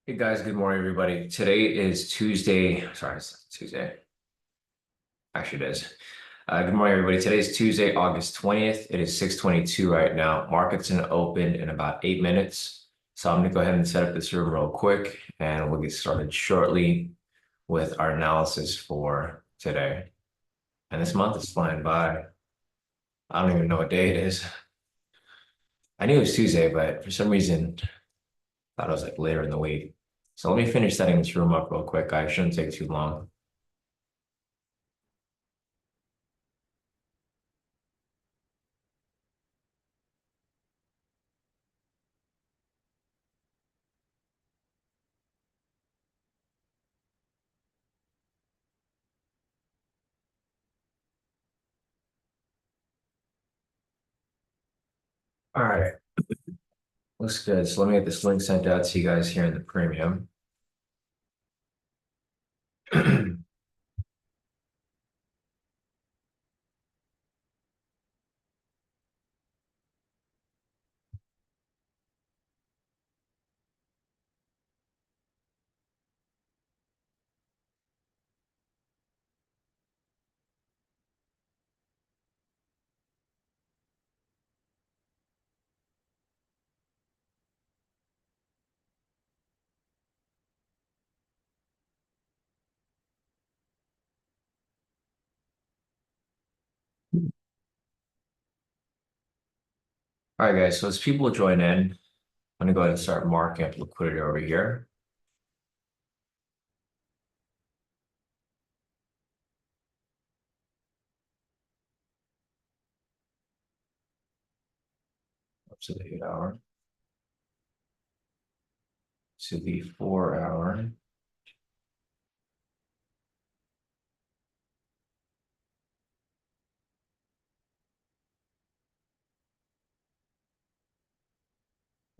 Hey guys, good morning, everybody. Today is Tuesday. Sorry, it's not Tuesday. Actually, it is. Good morning, everybody. Today is Tuesday, August 20th. It is 6:22 right now. Market's going to open in about 8 minutes. So I'm going to go ahead and set up this room real quick, and we'll get started shortly with our analysis for today. And this month is flying by. I don't even know what day it is. I knew it was Tuesday, but for some reason, I thought it was like later in the week. So let me finish setting this room up real quick, guys. Shouldn't take too long. All right. Looks good. So let me get this link sent out to you guys here in the premium. All right, guys. So as people join in, I'm going to go ahead and start marking up liquidity over here. Up to the 8 hour, to the 4 hour,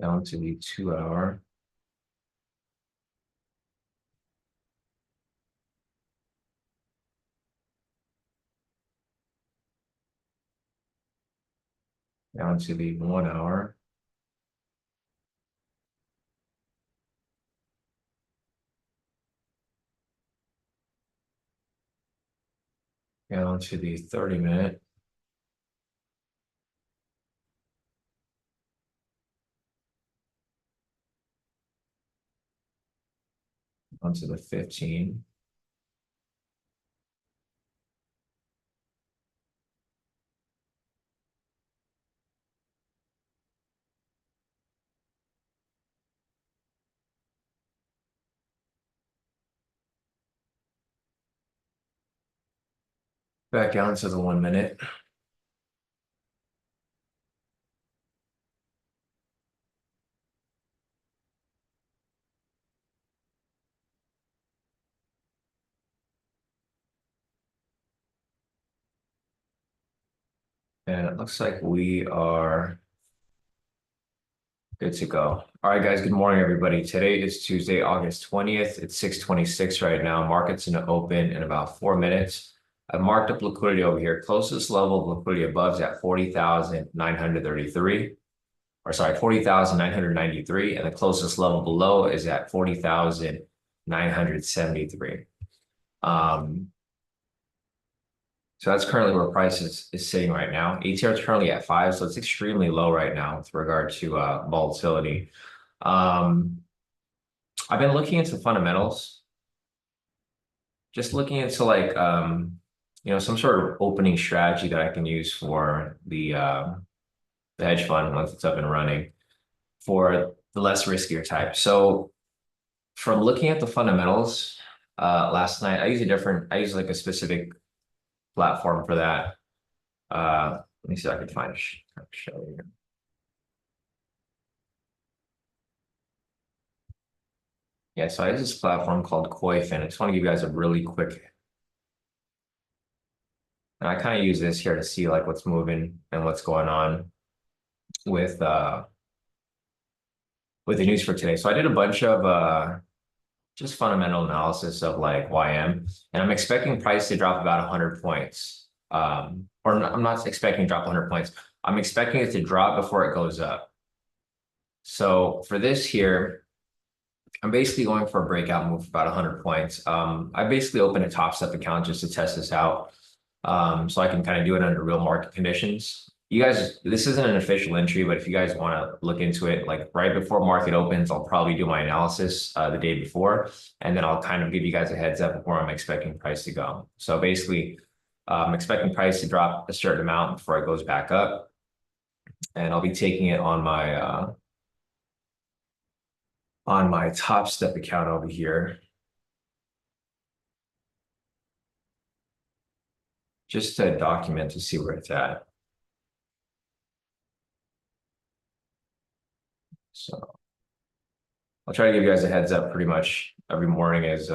down to the 2 hour, down to the 1 hour, down to the 30-minute, onto the 15, back down to the 1 minute. And it looks like we are good to go. All right, guys. Good morning, everybody. Today is Tuesday, August 20th. It's 6:26 right now. Market's going to open in about 4 minutes. I've marked up liquidity over here. Closest level of liquidity above is at 40,933, or sorry, 40,993, and the closest level below is at 40,973. So that's currently where price is sitting right now. ATR is currently at 5, so it's extremely low right now with regard to volatility. I've been looking into fundamentals, just looking into like some sort of opening strategy that I can use for the hedge fund once it's up and running for the less riskier type. So from looking at the fundamentals last night, I use like a specific platform for that. Let me see if I can find a show here. Yeah, so I use this platform called Koi. I just want to give you guys a really quick, and I kind of use this here to see like what's moving and what's going on with the news for today. So I did a bunch of just fundamental analysis of like YM, and I'm expecting price to drop about 100 points. I'm not expecting to drop 100 points. I'm expecting it to drop before it goes up. So for this here, I'm basically going for a breakout move for about 100 points. I basically opened a Top Step account just to test this out, so I can kind of do it under real market conditions. You guys, this isn't an official entry, but if you guys want to look into it, like right before market opens, I'll probably do my analysis the day before, and then I'll kind of give you guys a heads up of where I'm expecting price to go. So basically, I'm expecting price to drop a certain amount before it goes back up, and I'll be taking it on my Top Step account over here, just to document to see where it's at. So I'll try to give you guys a heads up pretty much every morning as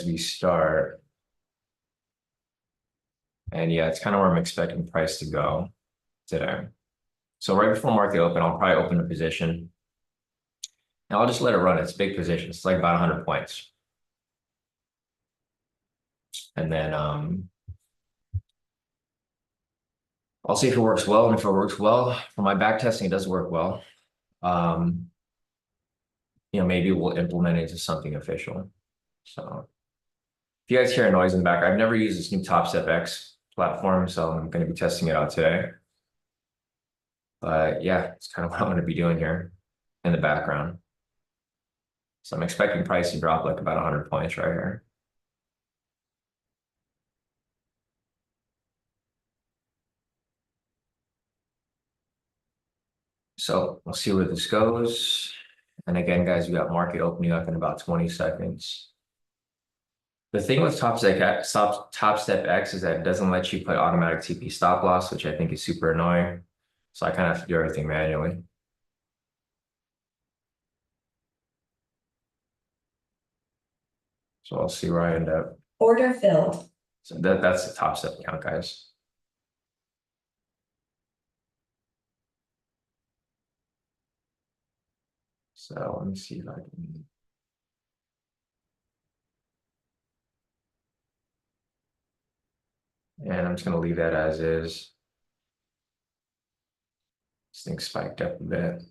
we start. And yeah, it's kind of where I'm expecting price to go today. So right before market open, I'll probably open a position and I'll just let it run. It's a big position. It's like about 100 points. And then I'll see if it works well. And if it works well, for my back testing, it does work well. Maybe we'll implement it into something official. So if you guys hear a noise in the back, I've never used this new Top Step X platform, so I'm going to be testing it out today. But yeah, it's kind of what I'm going to be doing here in the background. So I'm expecting price to drop like about 100 points right here. So we'll see where this goes. And again, guys, we got market opening up in about 20 seconds. The thing with Top Step X is that it doesn't let you put automatic TP stop loss, which I think is super annoying. So I kind of have to do everything manually. So I'll see where I end up. Order filled. So that's the Top Step account, guys. So let me see if I can. And I'm just going to leave that as is. This thing spiked up a bit.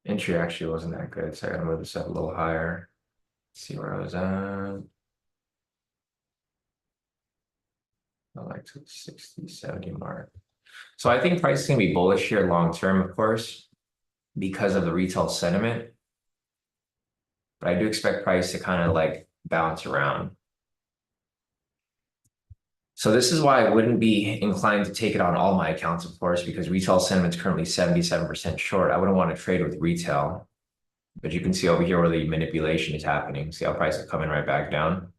Entry actually wasn't that good, so I got to move this up a little higher. Let's see where I was at. I like to the 60, 70 mark. So I think price is going to be bullish here long term, of course, because of the retail sentiment. But I do expect price to kind of like bounce around. So this is why I wouldn't be inclined to take it on all my accounts, of course, because retail sentiment is currently 77% short. I wouldn't want to trade with retail. But you can see over here where the manipulation is happening. See how price is coming right back down.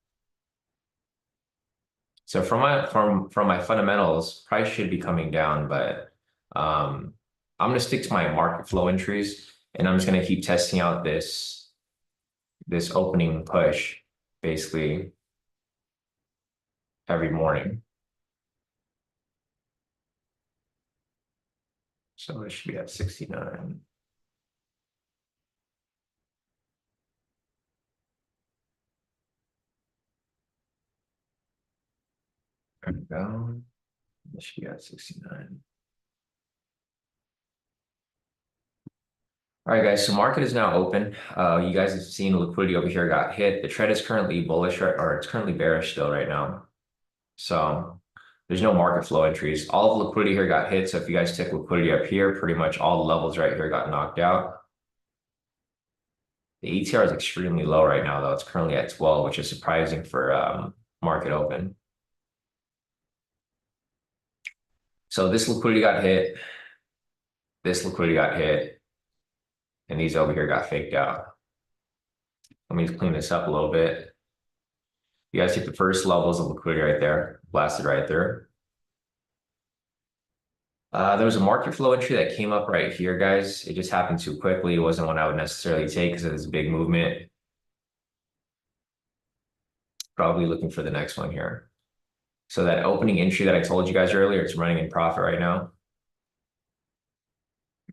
So from my fundamentals, price should be coming down, but I'm going to stick to my market flow entries, and I'm just going to keep testing out this opening push basically every morning. So it should be at 69. Down. This should be at 69. All right, guys, so market is now open. You guys have seen liquidity over here got hit. The trend is currently bullish, or it's currently bearish still right now. So there's no market flow entries. All of liquidity here got hit. So if you guys took liquidity up here, pretty much all the levels right here got knocked out. The ATR is extremely low right now, though. It's currently at 12, which is surprising for market open. So this liquidity got hit. This liquidity got hit. And these over here got faked out. Let me just clean this up a little bit. You guys see the first levels of liquidity right there, blasted right there. There was a market flow entry that came up right here, guys. It just happened too quickly. It wasn't one I would necessarily take because of this big movement. Probably looking for the next one here. So that opening entry that I told you guys earlier, it's running in profit right now.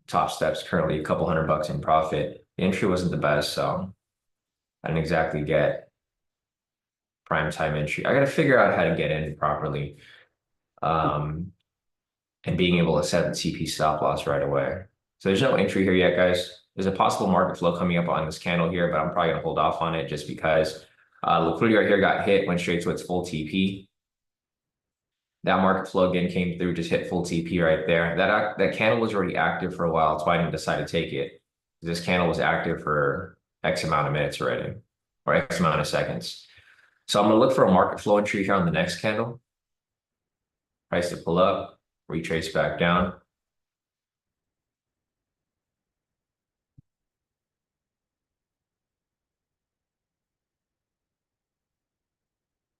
Top Step's currently a couple $100 in profit. The entry wasn't the best, so I didn't exactly get prime time entry. I got to figure out how to get in properly. And and being able to set the TP stop loss right away. So there's no entry here yet, guys. There's a possible market flow coming up on this candle here, but I'm probably gonna hold off on it just because liquidity right here got hit, went straight to its full TP. That market flow again came through, just hit full TP right there. That candle was already active for a while. That's why I didn't decide to take it. This candle was active for X amount of minutes already, or X amount of seconds. So I'm gonna look for a market flow entry here on the next candle. Price to pull up, retrace back down.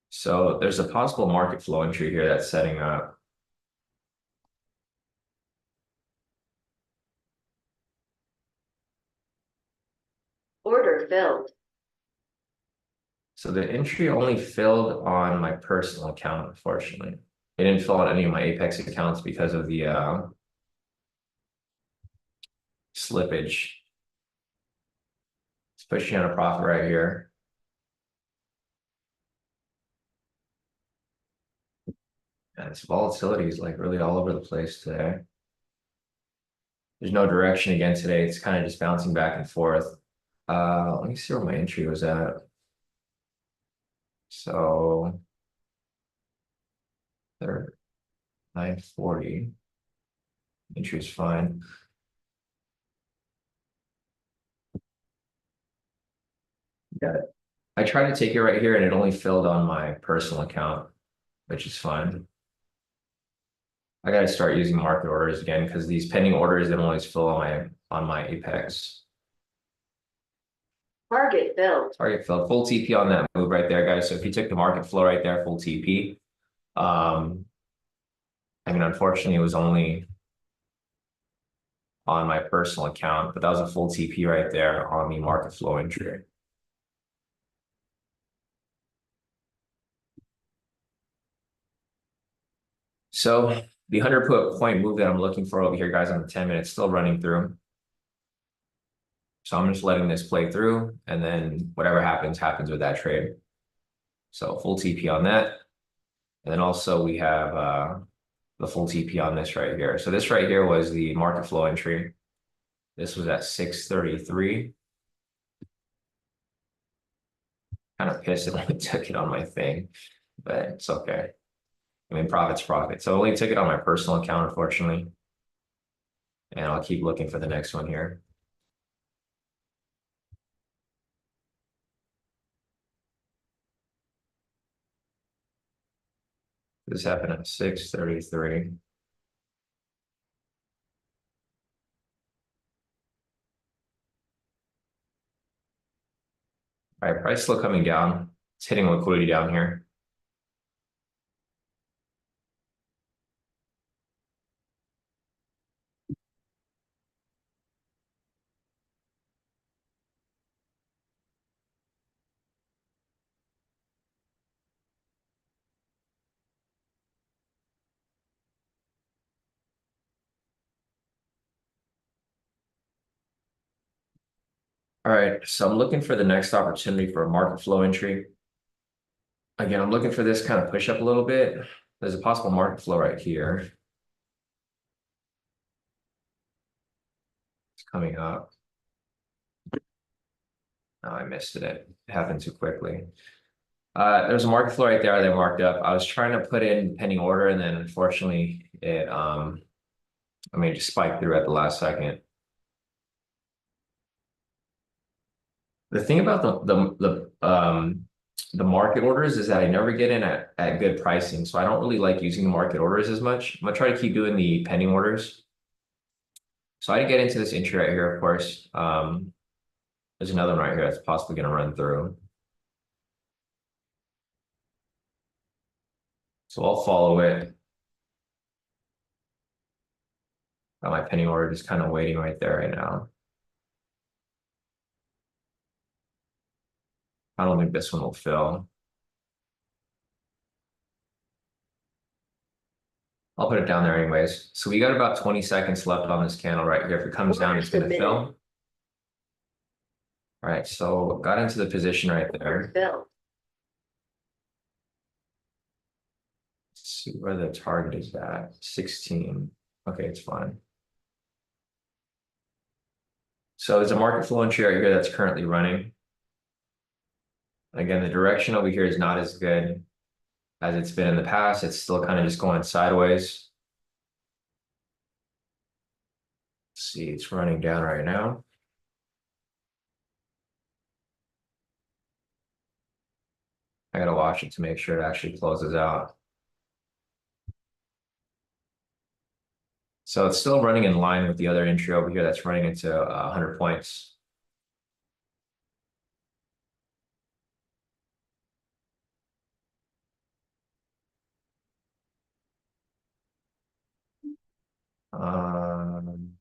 So there's a possible market flow entry here that's setting up. Order filled. So the entry only filled on my personal account, unfortunately. It didn't fill on any of my Apex accounts because of the slippage. It's pushing on a profit right here. And its volatility is like really all over the place today. There's no direction again today. It's kind of just bouncing back and forth. Let me see where my entry was at. So they're 940. Entry is fine. Yeah, I tried to take it right here and it only filled on my personal account, which is fine. I gotta start using market orders again because these pending orders don't always fill on my Apex. Target filled. Target filled. Full TP on that move right there, guys. So if you took the market flow right there, full TP. I mean, unfortunately, it was only on my personal account, but that was a full TP right there on the market flow entry. So the 100-point move that I'm looking for over here, guys, on the 10 minutes, still running through. So I'm just letting this play through, and then whatever happens, happens with that trade. So full TP on that. And then also we have the full TP on this right here. So this right here was the market flow entry. This was at 633. Kind of pissed it only took it on my thing, but it's okay. I mean, profit's profit. So I only took it on my personal account, unfortunately. And I'll keep looking for the next one here. This happened at 633. All right, price still coming down. It's hitting liquidity down here. All right, so I'm looking for the next opportunity for a market flow entry. Again, I'm looking for this kind of push up a little bit. There's a possible market flow right here. It's coming up. Oh, I missed it. It happened too quickly. There's a market flow right there that marked up. I was trying to put in pending order, and then unfortunately it it just spiked through at the last second. The thing about the market orders is that I never get in at good pricing, so I don't really like using the market orders as much. I'm gonna try to keep doing the pending orders. So I didn't get into this entry right here, of course. There's another one right here that's possibly gonna run through. So I'll follow it. Got my pending order just kind of waiting right there right now. I don't think this one will fill. I'll put it down there anyways. So we got about 20 seconds left on this candle right here. If it comes down, it's going to fill. All right, so got into the position right there. Fill. Let's see where the target is at, 16. Okay, it's fine. So there's a market flow entry right here that's currently running. Again, the direction over here is not as good as it's been in the past. It's still kind of just going sideways. Let's see, it's running down right now. I gotta watch it to make sure it actually closes out. So it's still running in line with the other entry over here that's running into 100 points. Um,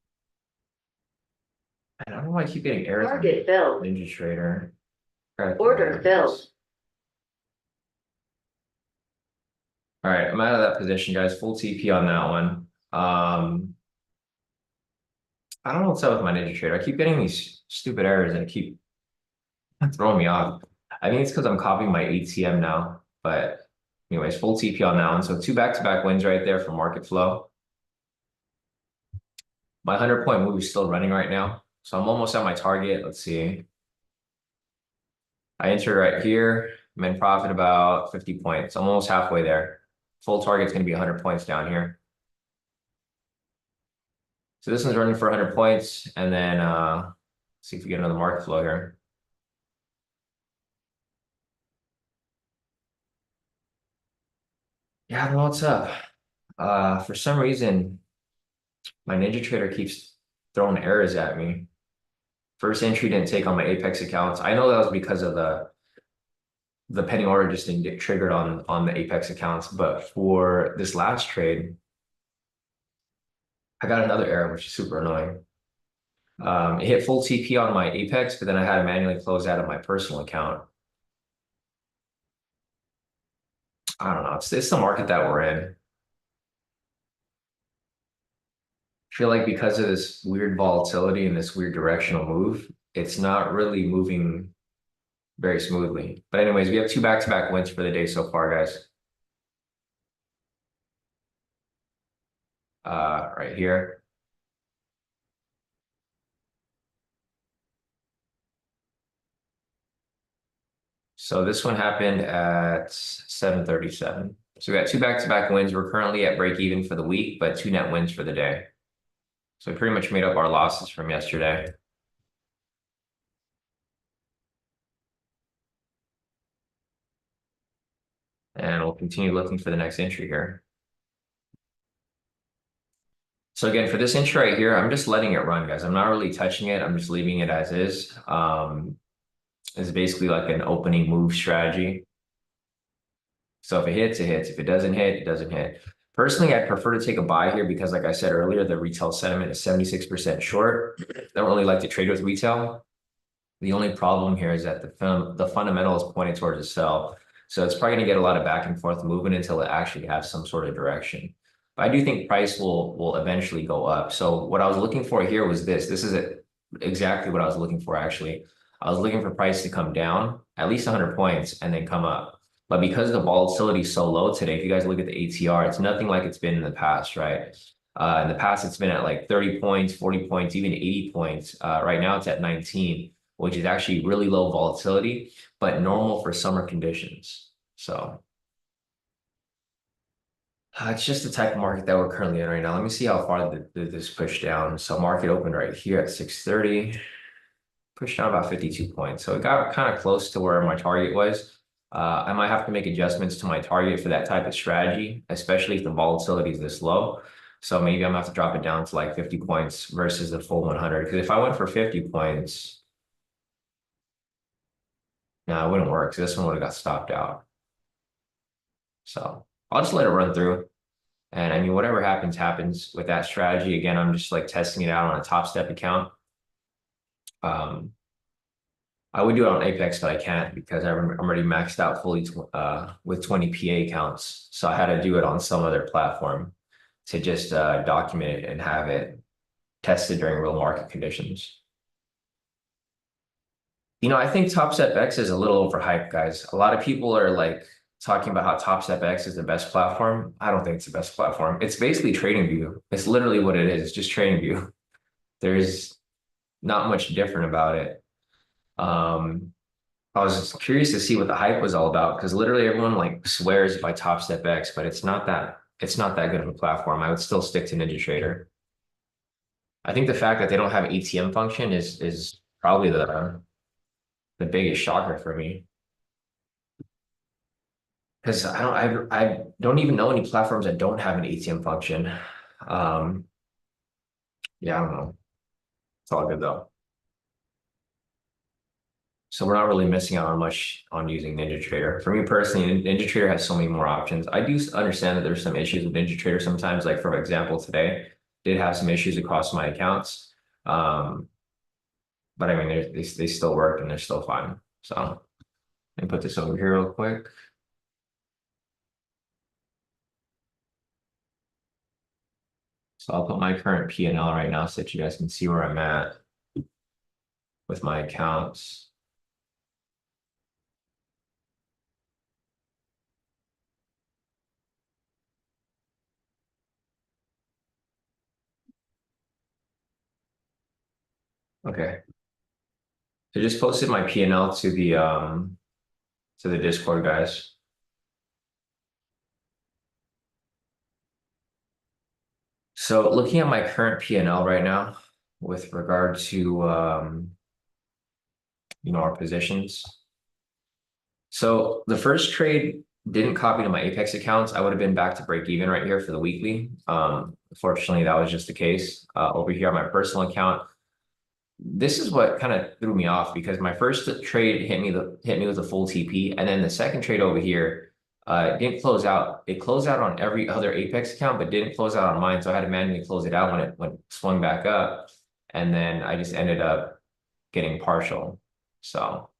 I don't know why I keep getting errors. Target filled. Ninja Trader. Order filled. All right, I'm out of that position, guys. Full TP on that one. I don't know what's up with my Ninja Trader. I keep getting these stupid errors and keep throwing me off. I think it's because I'm copying my ATM now. But anyways, full TP on that one. So two back-to-back wins right there for market flow. My 100-point move is still running right now. So I'm almost at my target. Let's see. I entered right here. I'm in profit about 50 points. I'm almost halfway there. Full target's going to be 100 points down here. So this one's running for 100 points. And then see if we get another market flow here. Yeah, I don't know what's up. For some reason, my Ninja Trader keeps throwing errors at me. First entry didn't take on my Apex accounts. I know that was because of the pending order just didn't get triggered on the Apex accounts. But for this last trade, I got another error, which is super annoying. It hit full TP on my Apex, but then I had to manually close out of my personal account. I don't know. It's the market that we're in. I feel like because of this weird volatility and this weird directional move, it's not really moving very smoothly. But anyways, we have two back-to-back wins for the day so far, guys. Right here. So this one happened at 7:37. So we got two back-to-back wins. We're currently at break even for the week, but two net wins for the day. So we pretty much made up our losses from yesterday. And we'll continue looking for the next entry here. So again, for this entry right here, I'm just letting it run, guys. I'm not really touching it. I'm just leaving it as is. It's basically like an opening move strategy. So if it hits, it hits. If it doesn't hit, it doesn't hit. Personally, I'd prefer to take a buy here because, like I said earlier, the retail sentiment is 76% short. Don't really like to trade with retail. The only problem here is that the fundamental is pointing towards a sell. So it's probably going to get a lot of back and forth movement until it actually has some sort of direction. But I do think price will eventually go up. So what I was looking for here was this. This is exactly what I was looking for, actually. I was looking for price to come down at least 100 points and then come up. But because the volatility is so low today, if you guys look at the ATR, it's nothing like it's been in the past, right? In the past, it's been at like 30 points, 40 points, even 80 points. Right now, it's at 19, which is actually really low volatility, but normal for summer conditions. So it's just the type of market that we're currently in right now. Let me see how far this pushed down. So market opened right here at 6:30, pushed down about 52 points. So it got kind of close to where my target was. I might have to make adjustments to my target for that type of strategy, especially if the volatility is this low. So maybe I'm gonna have to drop it down to like 50 points versus the full 100. Because if I went for 50 points, no, it wouldn't work. So this one would have got stopped out. So I'll just let it run through. And I mean, whatever happens, happens with that strategy. Again, I'm just like testing it out on a Top Step account. I would do it on Apex, but I can't because I'm already maxed out fully with 20 PA accounts. So I had to do it on some other platform to just document it and have it tested during real market conditions. I think Top Step X is a little overhyped, guys. A lot of people are like talking about how Top Step X is the best platform. I don't think it's the best platform. It's basically TradingView. It's literally what it is. It's just TradingView. There's not much different about it. I was just curious to see what the hype was all about because literally everyone like swears by Top Step X, but it's not that good of a platform. I would still stick to NinjaTrader. I think the fact that they don't have ATM function is probably the biggest shocker for me because I don't even know any platforms that don't have an ATM function. Um, yeah, I don't know. It's all good though. So we're not really missing out on much on using NinjaTrader. For me personally, NinjaTrader has so many more options. I do understand that there's some issues with NinjaTrader sometimes. Like for example, today did have some issues across my accounts. Um, but I mean, they still work and they're still fine. So let me put this over here real quick. So I'll put my current P&L right now so that you guys can see where I'm at with my accounts. Okay. So just posted my P&L to the Discord guys. So looking at my current P&L right now with regard to our positions. So the first trade didn't copy to my Apex accounts. I would have been back to break even right here for the weekly. Fortunately, that was just the case. Over here on my personal account, this is what kind of threw me off because my first trade hit me with a full TP, and then the second trade over here didn't close out. It closed out on every other Apex account, but didn't close out on mine. So I had to manually close it out when it swung back up, and then I just ended up getting partial. So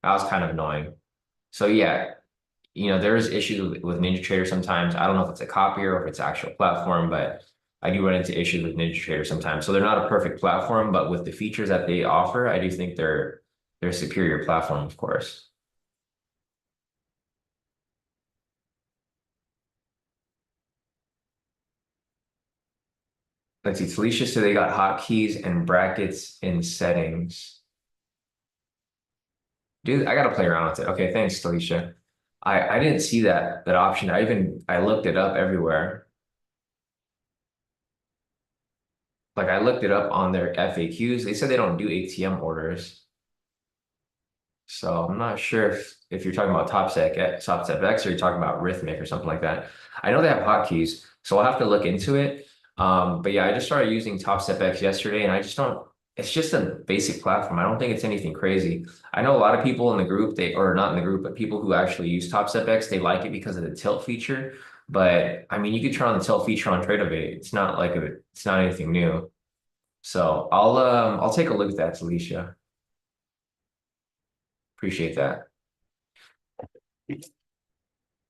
that was kind of annoying. So yeah, there is issues with NinjaTrader sometimes. I don't know if it's a copier or if it's actual platform, but I do run into issues with NinjaTrader sometimes. So they're not a perfect platform, but with the features that they offer, I do think they're a superior platform, of course. Let's see, Talisha said they got hotkeys and brackets in settings. Dude, I gotta play around with it. Okay, thanks, Talisha. I didn't see that option. I looked it up everywhere. Like I looked it up on their FAQs. They said they don't do ATM orders. So I'm not sure if you're talking about Top Step X or you're talking about Rhythmic or something like that. I know they have hotkeys, so I'll have to look into it. But yeah, I just started using Top Step X yesterday, and I just don't. It's just a basic platform. I don't think it's anything crazy. I know a lot of people in the group, or not in the group, but people who actually use Top Step X, they like it because of the tilt feature. But I mean, you could turn on the tilt feature on Tradeovate. It's not anything new. So I'll take a look at that, Alicia. Appreciate that.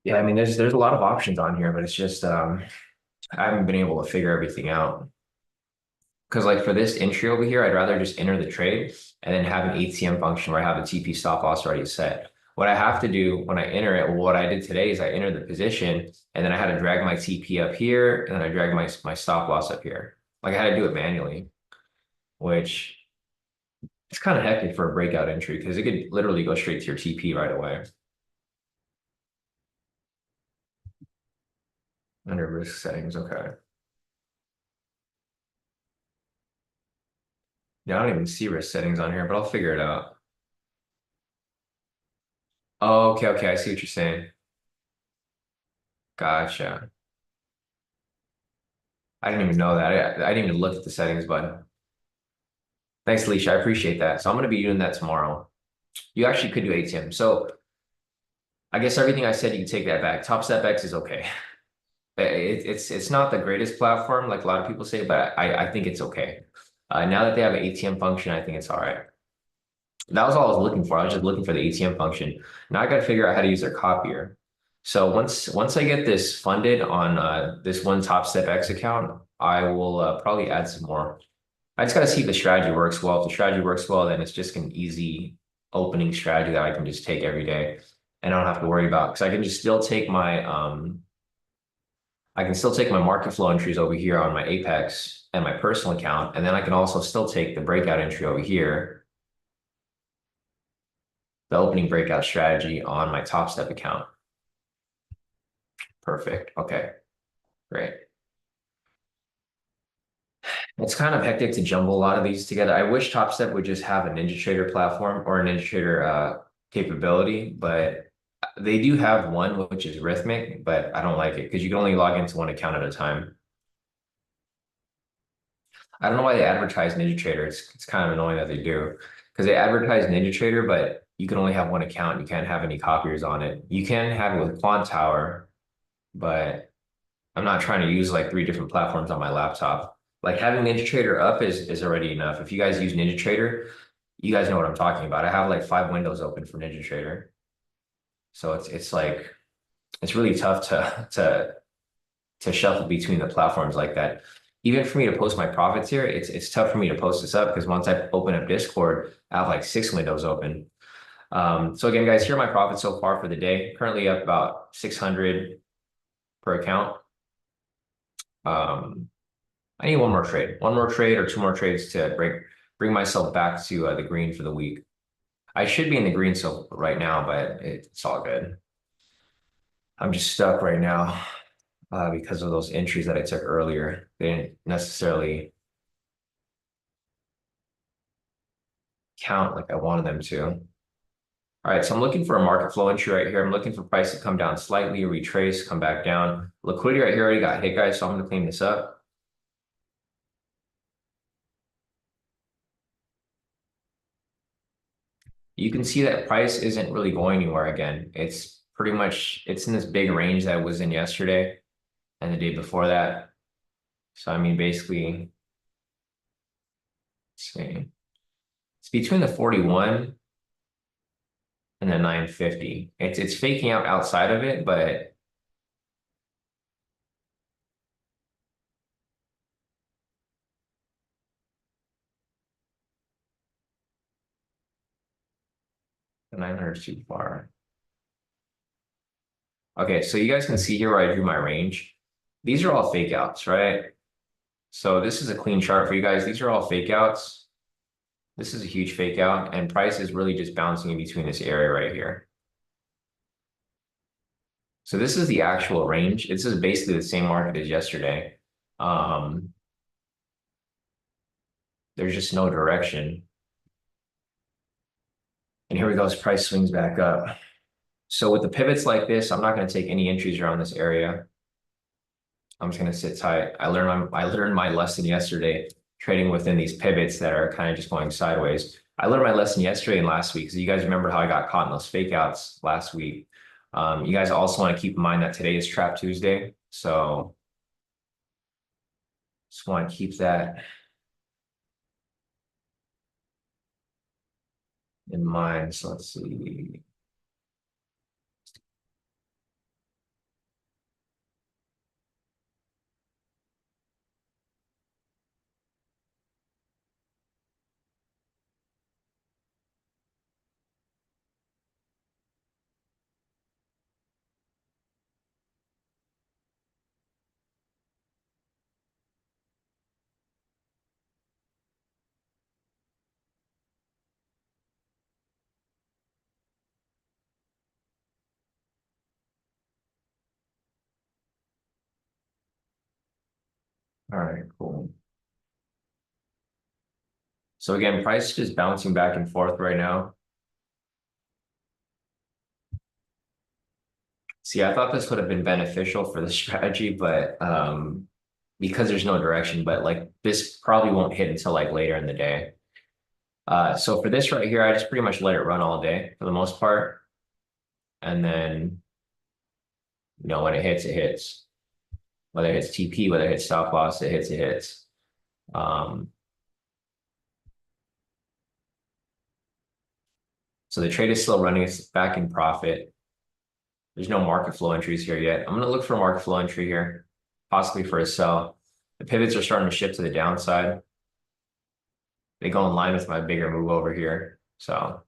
Yeah, I mean, there's a lot of options on here, but it's just I haven't been able to figure everything out. Because like for this entry over here, I'd rather just enter the trade and then have an ATM function where I have a TP stop loss already set. What I have to do when I enter it, well, what I did today is I entered the position and then I had to drag my TP up here and then I drag my stop loss up here. Like I had to do it manually, which it's kind of hectic for a breakout entry because it could literally go straight to your TP right away. Under risk settings, okay. Yeah, I don't even see risk settings on here, but I'll figure it out. Oh, okay, okay. I see what you're saying. Gotcha. I didn't even know that. I didn't even look at the settings button. Thanks, Alicia. I appreciate that. So I'm going to be doing that tomorrow. You actually could do ATM. So I guess everything I said, you can take that back. Top Step X is okay. It's not the greatest platform, like a lot of people say, but I think it's okay. Now that they have an ATM function, I think it's all right. That was all I was looking for. I was just looking for the ATM function. Now I got to figure out how to use their copier. So once I get this funded on this one Top Step X account, I will probably add some more. I just got to see if the strategy works well. If the strategy works well, then it's just an easy opening strategy that I can just take every day. and I don't have to worry about, because I can just still take my I can still take my market flow entries over here on my Apex and my personal account, and then I can also still take the breakout entry over here, the opening breakout strategy on my Top Step account. Perfect. Okay, great. It's kind of hectic to jumble a lot of these together. I wish Top Step would just have a NinjaTrader platform or a NinjaTrader capability, but they do have one which is Rhythmic, but I don't like it because you can only log into one account at a time. I don't know why they advertise NinjaTrader. It's kind of annoying that they do because they advertise NinjaTrader, but you can only have one account. You can't have any copiers on it. You can have it with Quant Tower, but I'm not trying to use like 3 different platforms on my laptop. Like having NinjaTrader up is already enough. If you guys use NinjaTrader, you guys know what I'm talking about. I have like 5 windows open for NinjaTrader. So it's like it's really tough to shuffle between the platforms like that. Even for me to post my profits here, it's tough for me to post this up because once I open up Discord, I have like 6 windows open. So again, guys, here are my profits so far for the day. Currently up about 600 per account. I need one more trade or 2 more trades to bring myself back to the green for the week. I should be in the green so right now, but it's all good. I'm just stuck right now because of those entries that I took earlier. They didn't necessarily count like I wanted them to. All right, so I'm looking for a market flow entry right here. I'm looking for price to come down slightly, retrace, come back down. Liquidity right here already got hit, guys, so I'm going to clean this up. You can see that price isn't really going anywhere again. It's pretty much, it's in this big range that it was in yesterday and the day before that. So, I mean, basically, let's see, it's between the 41 and the 950. It's faking out outside of it, but the 900 is too far. Okay, so you guys can see here where I drew my range. These are all fake outs, right? So this is a clean chart for you guys. These are all fake outs. This is a huge fake out, and price is really just bouncing in between this area right here. So this is the actual range. This is basically the same market as yesterday. There's just no direction. And here we go, as price swings back up. So with the pivots like this, I'm not going to take any entries around this area. I'm just going to sit tight. I learned my lesson yesterday, trading within these pivots that are kind of just going sideways. I learned my lesson yesterday and last week. So you guys remember how I got caught in those fake outs last week. You guys also want to keep in mind that today is Trap Tuesday. So just want to keep that in mind. So let's see. All right, cool. So again, price is just bouncing back and forth right now. See, I thought this would have been beneficial for the strategy, but because there's no direction, but like this probably won't hit until like later in the day. So for this right here, I just pretty much let it run all day for the most part. And then, when it hits, it hits. Whether it hits TP, whether it hits stop loss, it hits, it hits. So the trade is still running, it's back in profit. There's no market flow entries here yet. I'm going to look for a market flow entry here, possibly for a sell. The pivots are starting to shift to the downside. They go in line with my bigger move over here. So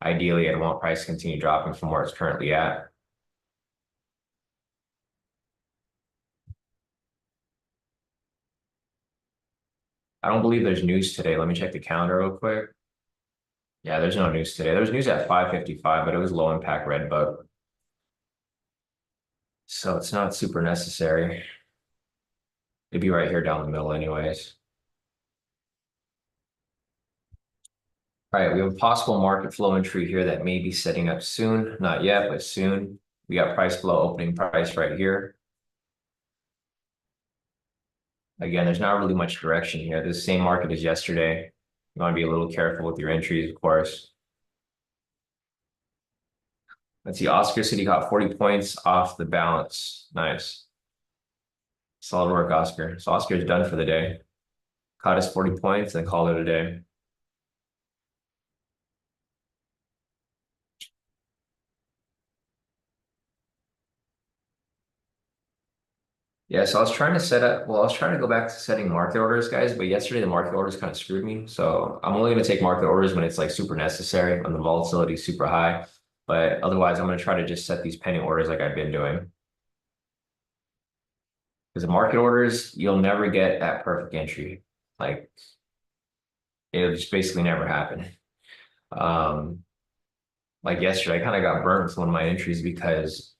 Ideally, I'd want price to continue dropping from where it's currently at. I don't believe there's news today. Let me check the calendar real quick. Yeah, there's no news today. There was news at 5:55, but it was low impact red bug. So it's not super necessary. It'd be right here down the middle anyways. All right, we have a possible market flow entry here that may be setting up soon. Not yet, but soon. We got price flow opening price right here. Again, there's not really much direction here. The same market as yesterday. You want to be a little careful with your entries, of course. Let's see, Oscar City got 40 points off the balance. Nice. Solid work, Oscar. So Oscar's done for the day. Caught us 40 points and called it a day. Yeah, so I was trying to set up, well, I was trying to go back to setting market orders, guys, but yesterday the market orders kind of screwed me. So I'm only going to take market orders when it's like super necessary, when the volatility is super high. But otherwise, I'm going to try to just set these pending orders like I've been doing. Because the market orders, you'll never get that perfect entry. Like it'll just basically never happen. Um, like yesterday, I kind of got burnt with one of my entries because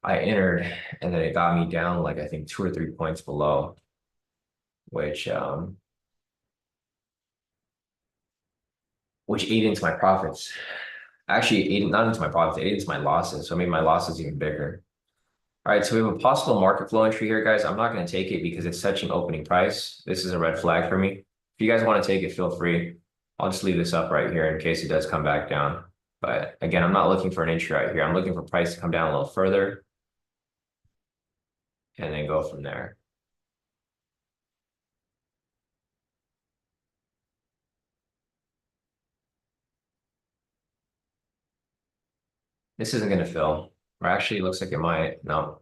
I entered and then it got me down like I think 2 or 3 points below, which ate into my profits. Actually, ate not into my profits, it ate into my losses. So it made my losses even bigger. All right, so we have a possible market flow entry here, guys. I'm not going to take it because it's such an opening price. This is a red flag for me. If you guys want to take it, feel free. I'll just leave this up right here in case it does come back down. But again, I'm not looking for an entry right here. I'm looking for price to come down a little further and then go from there. This isn't going to fill, or actually it looks like it might. No.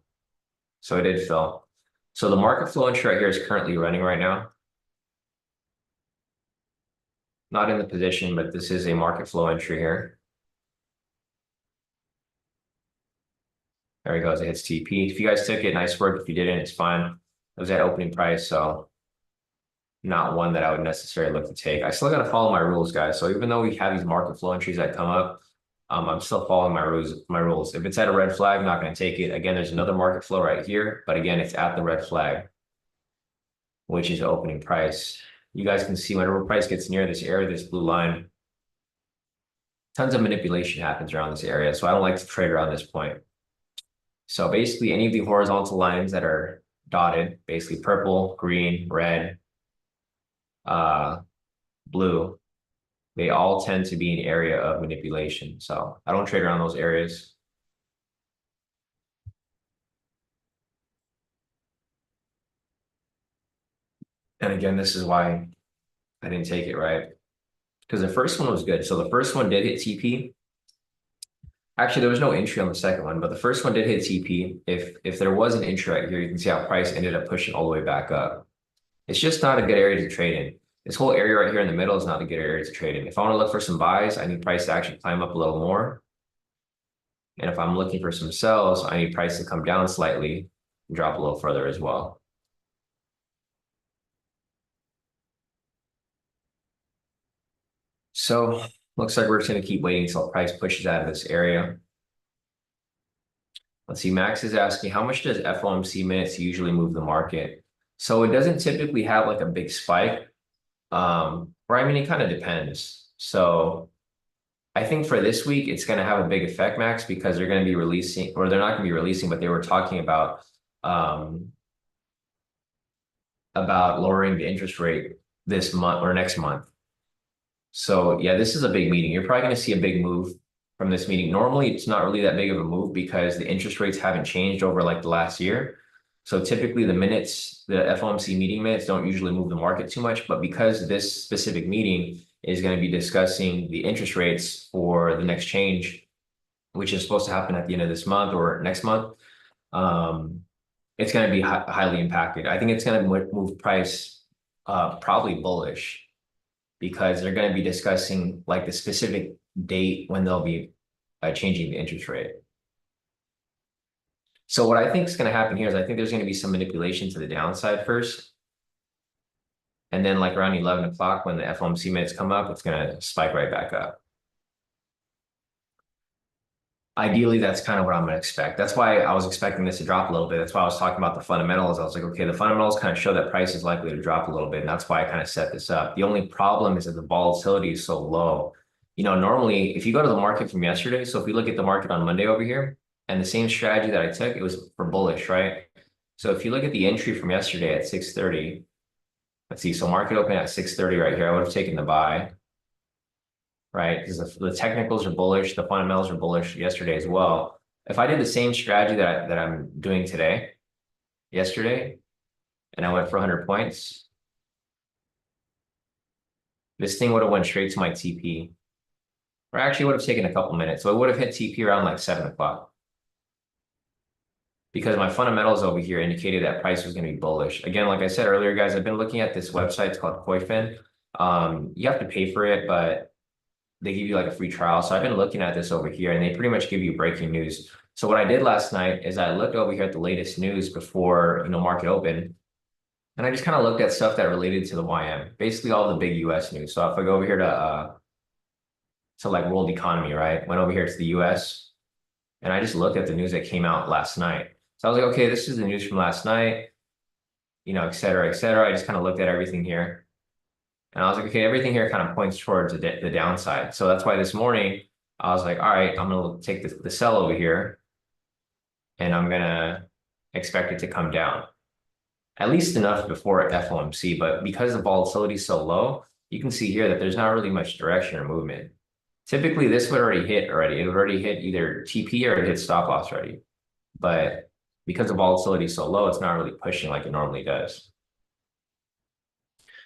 So it did fill. So the market flow entry right here is currently running right now. Not in the position, but this is a market flow entry here. There he goes. It hits TP. If you guys took it, nice work. If you didn't, it's fine. It was at opening price, so not one that I would necessarily look to take. I still got to follow my rules, guys. So even though we have these market flow entries that come up, I'm still following my rules. If it's at a red flag, I'm not going to take it. Again, there's another market flow right here, but again, it's at the red flag, which is opening price. You guys can see whenever price gets near this area, this blue line, tons of manipulation happens around this area. So I don't like to trade around this point. So basically any of the horizontal lines that are dotted, basically purple, green, red, blue, they all tend to be an area of manipulation. So I don't trade around those areas. And again, this is why I didn't take it, right? Because the first one was good. So the first one did hit TP. Actually, there was no entry on the second one, but the first one did hit TP. If there was an entry right here, you can see how price ended up pushing all the way back up. It's just not a good area to trade in. This whole area right here in the middle is not a good area to trade in. If I want to look for some buys, I need price to actually climb up a little more. And if I'm looking for some sells, I need price to come down slightly and drop a little further as well. So looks like we're just going to keep waiting until price pushes out of this area. Let's see, Max is asking, how much does FOMC minutes usually move the market? So it doesn't typically have like a big spike. Or I mean, it kind of depends. So I think for this week, it's going to have a big effect, Max, because they're going to be releasing, or they're not going to be releasing, but they were talking about lowering the interest rate this month or next month. So yeah, this is a big meeting. You're probably going to see a big move from this meeting. Normally, it's not really that big of a move because the interest rates haven't changed over like the last year. So typically the minutes, the FOMC meeting minutes don't usually move the market too much, but because this specific meeting is going to be discussing the interest rates for the next change, which is supposed to happen at the end of this month or next month, it's going to be highly impacted. I think it's going to move price probably bullish because they're going to be discussing like the specific date when they'll be changing the interest rate. So what I think is going to happen here is I think there's going to be some manipulation to the downside first. And then like around 11 o'clock when the FOMC minutes come up, it's going to spike right back up. Ideally, that's kind of what I'm going to expect. That's why I was expecting this to drop a little bit. That's why I was talking about the fundamentals. I was like, okay, the fundamentals kind of show that price is likely to drop a little bit. And that's why I kind of set this up. The only problem is that the volatility is so low. Normally, if you go to the market from yesterday, so if we look at the market on Monday over here, and the same strategy that I took, it was for bullish, right? So if you look at the entry from yesterday at 6:30, let's see, so market open at 6:30 right here, I would have taken the buy, right? Because the technicals are bullish, the fundamentals are bullish yesterday as well. If I did the same strategy that I'm doing yesterday, and I went for 100 points, this thing would have went straight to my TP, or actually would have taken a couple minutes. So it would have hit TP around like 7 o'clock. Because my fundamentals over here indicated that price was going to be bullish. Again, like I said earlier, guys, I've been looking at this website. It's called Koifin. You have to pay for it, but they give you like a free trial. So I've been looking at this over here, and they pretty much give you breaking news. So what I did last night is I looked over here at the latest news before market open, and I just kind of looked at stuff that related to the YM, basically all the big US news. So if I go over here to like world economy, right? Went over here to the US, and I just looked at the news that came out last night. So I was like, okay, this is the news from last night, et cetera, et cetera. I just kind of looked at everything here. And I was like, okay, everything here kind of points towards the downside. So that's why this morning I was like, all right, I'm going to take the sell over here and I'm going to expect it to come down at least enough before FOMC. But because the volatility is so low, you can see here that there's not really much direction or movement. Typically, this would already hit already. It would already hit either TP or it hit stop loss already. But because the volatility is so low, it's not really pushing like it normally does.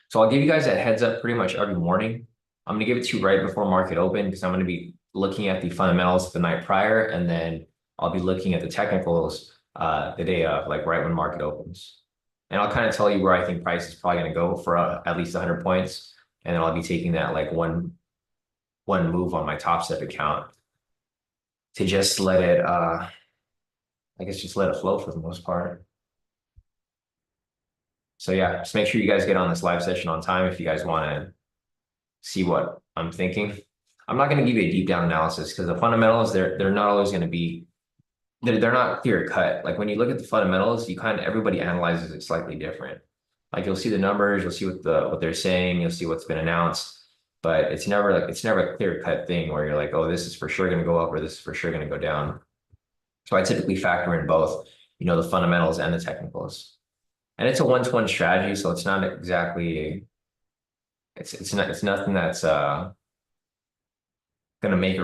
So I'll give you guys a heads up pretty much every morning. I'm going to give it to you right before market open because I'm going to be looking at the fundamentals the night prior, and then I'll be looking at the technicals the day of, like right when market opens. And I'll kind of tell you where I think price is probably going to go for at least 100 points. And then I'll be taking that like one move on my top step account to just let it, I guess just let it flow for the most part. So yeah, just make sure you guys get on this live session on time if you guys want to see what I'm thinking. I'm not going to give you a deep down analysis because the fundamentals, they're not always going to be, they're not clear cut. Like when you look at the fundamentals, everybody analyzes it slightly different. Like you'll see the numbers, you'll see what they're saying, you'll see what's been announced, but it's never a clear cut thing where you're like, oh, this is for sure going to go up or this is for sure going to go down. So I typically factor in both, the fundamentals and the technicals. And it's a one-to-one strategy, so it's not exactly it's nothing that's gonna make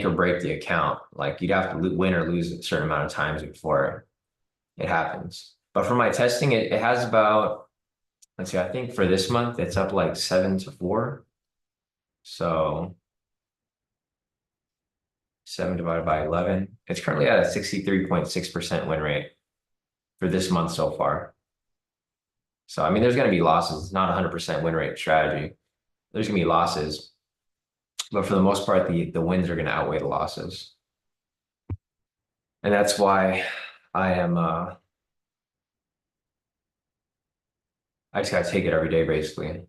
or break the account. Like you'd have to win or lose a certain amount of times before it happens. But for my testing, it has about, let's see, I think for this month it's up like 7-4. So 7 divided by 11. It's currently at a 63.6% win rate for this month so far. So I mean, there's gonna be losses. It's not 100% win rate strategy. There's gonna be losses. But for the most part, the wins are going to outweigh the losses. And that's why I just got to take it every day, basically.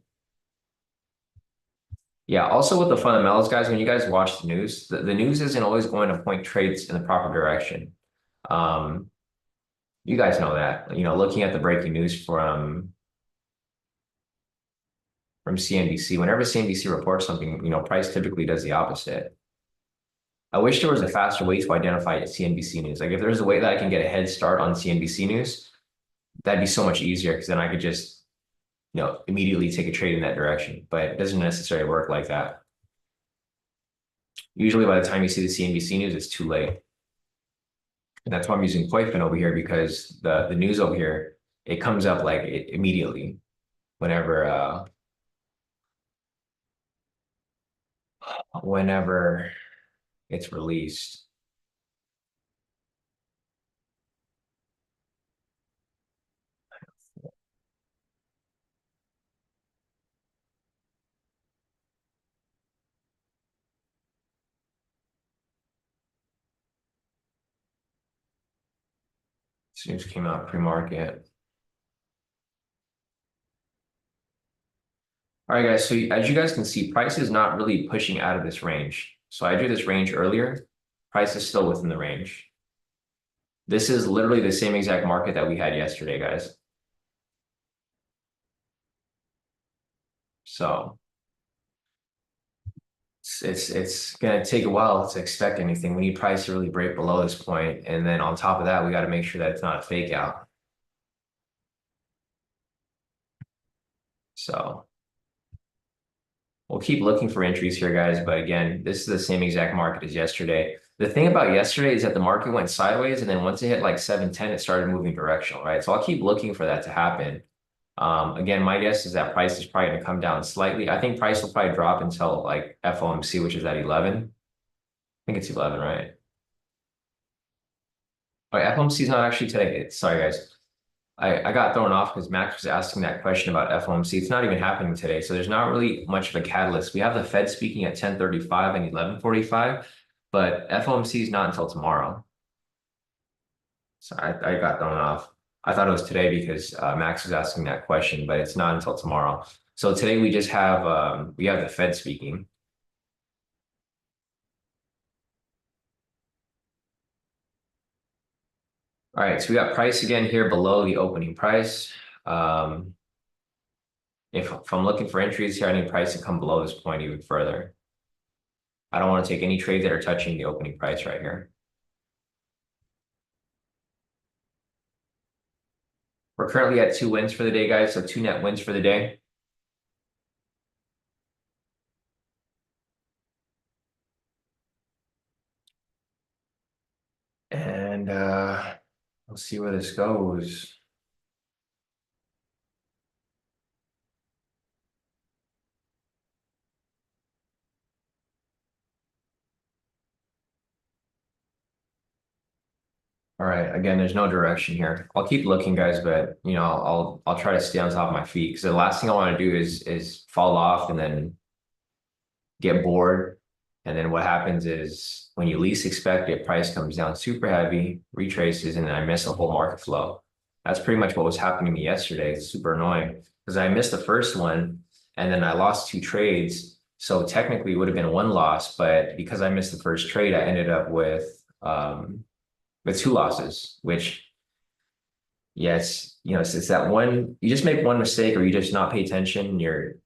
Yeah, also with the fundamentals, guys, when you guys watch the news, the news isn't always going to point trades in the proper direction. You guys know that, looking at the breaking news from CNBC, whenever CNBC reports something, price typically does the opposite. I wish there was a faster way to identify CNBC news. Like if there's a way that I can get a head start on CNBC news, that'd be so much easier because then I could just, immediately take a trade in that direction. But it doesn't necessarily work like that. Usually by the time you see the CNBC news, it's too late. And that's why I'm using Koifin over here because the news over here, it comes up like immediately whenever it's released. News came out pre-market. All right, guys. So as you guys can see, price is not really pushing out of this range. So I drew this range earlier. Price is still within the range. This is literally the same exact market that we had yesterday, guys. So it's gonna take a while to expect anything. We need price to really break below this point, and then on top of that, we got to make sure that it's not a fake out. So we'll keep looking for entries here, guys. But again, this is the same exact market as yesterday. The thing about yesterday is that the market went sideways, and then once it hit like 710, it started moving directional, right? So I'll keep looking for that to happen. Again, my guess is that price is probably going to come down slightly. I think price will probably drop until like FOMC, which is at 11. I think it's 11, right? Oh, FOMC is not actually today. Sorry, guys. I got thrown off because Max was asking that question about FOMC. It's not even happening today, so there's not really much of a catalyst. We have the Fed speaking at 10:35 and 11:45, but FOMC is not until tomorrow. So I got thrown off. I thought it was today because Max was asking that question, but it's not until tomorrow. So today we just have we have the Fed speaking. All right, so we got price again here below the opening price. If I'm looking for entries here, I need price to come below this point even further. I don't want to take any trades that are touching the opening price right here. We're currently at 2 wins for the day, guys. So 2 net wins for the day. And we'll see where this goes. All right. Again, there's no direction here. I'll keep looking, guys, but I'll try to stay on top of my feet because the last thing I want to do is fall off and then get bored. And then what happens is when you least expect it, price comes down super heavy, retraces, and then I miss a whole market flow. That's pretty much what was happening to me yesterday. It's super annoying because I missed the first one and then I lost 2 trades. So technically it would have been 1 loss, but because I missed the first trade, I ended up with 2 losses, which yes, it's that one, you just make one mistake or you just not pay attention, your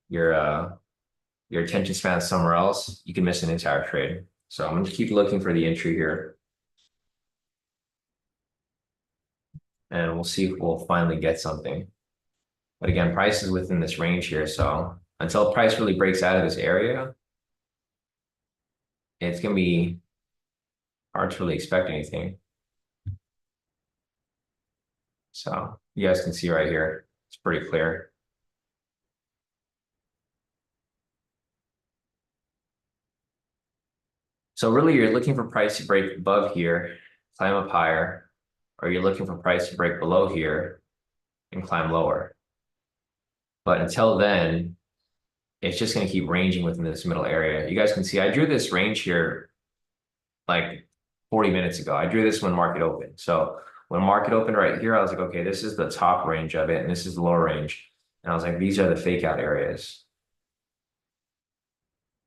attention span is somewhere else, you can miss an entire trade. So I'm going to keep looking for the entry here. And we'll see if we'll finally get something. But again, price is within this range here. So until price really breaks out of this area, it's going to be hard to really expect anything. So you guys can see right here, it's pretty clear. So really you're looking for price to break above here, climb up higher, or you're looking for price to break below here and climb lower. But until then, it's just going to keep ranging within this middle area. You guys can see I drew this range here like 40 minutes ago. I drew this when market opened. So when market opened right here, I was like, okay, this is the top range of it, and this is the lower range. And I was like, these are the fake out areas.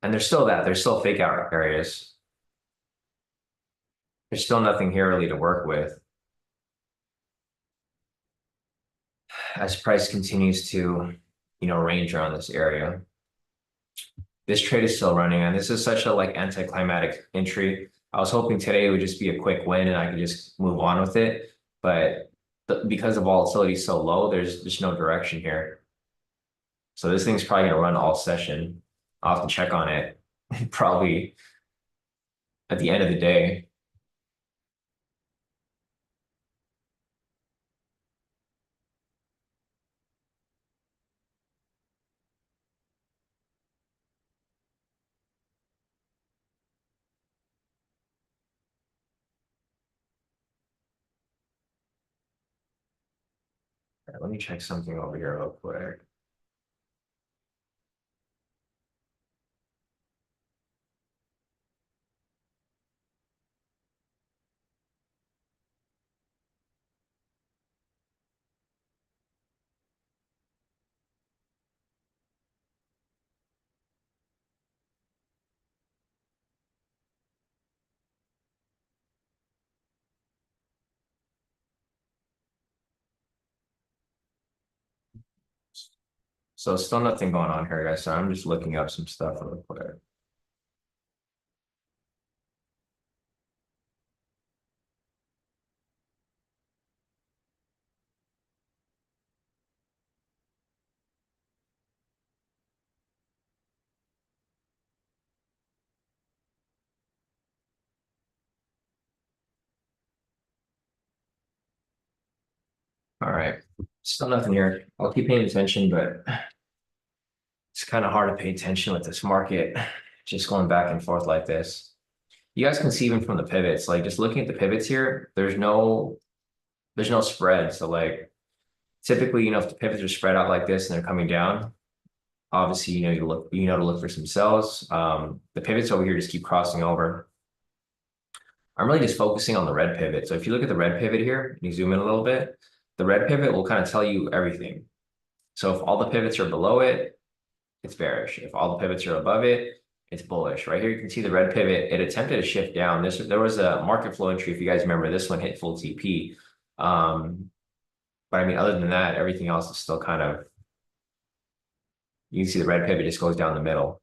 And there's still fake out areas. There's still nothing here really to work with as price continues to, range around this area. This trade is still running, and this is such a like anticlimactic entry. I was hoping today it would just be a quick win and I could just move on with it. But because the volatility is so low, there's just no direction here. So this thing's probably gonna run all session. I'll have to check on it probably at the end of the day. Let me check something over here real quick. So still nothing going on here, guys. So I'm just looking up some stuff real quick. All right. Still nothing here. I'll keep paying attention, but it's kind of hard to pay attention with this market just going back and forth like this. You guys can see even from the pivots, like just looking at the pivots here, there's no spread. So like typically, if the pivots are spread out like this and they're coming down, obviously you know to look for some sells. The pivots over here just keep crossing over. I'm really just focusing on the red pivot. So if you look at the red pivot here, you zoom in a little bit, the red pivot will kind of tell you everything. So if all the pivots are below it, it's bearish. If all the pivots are above it, it's bullish. Right here, you can see the red pivot. It attempted to shift down. There was a market flow entry. If you guys remember, this one hit full TP. But I mean, other than that, everything else is still kind of, you can see the red pivot just goes down the middle.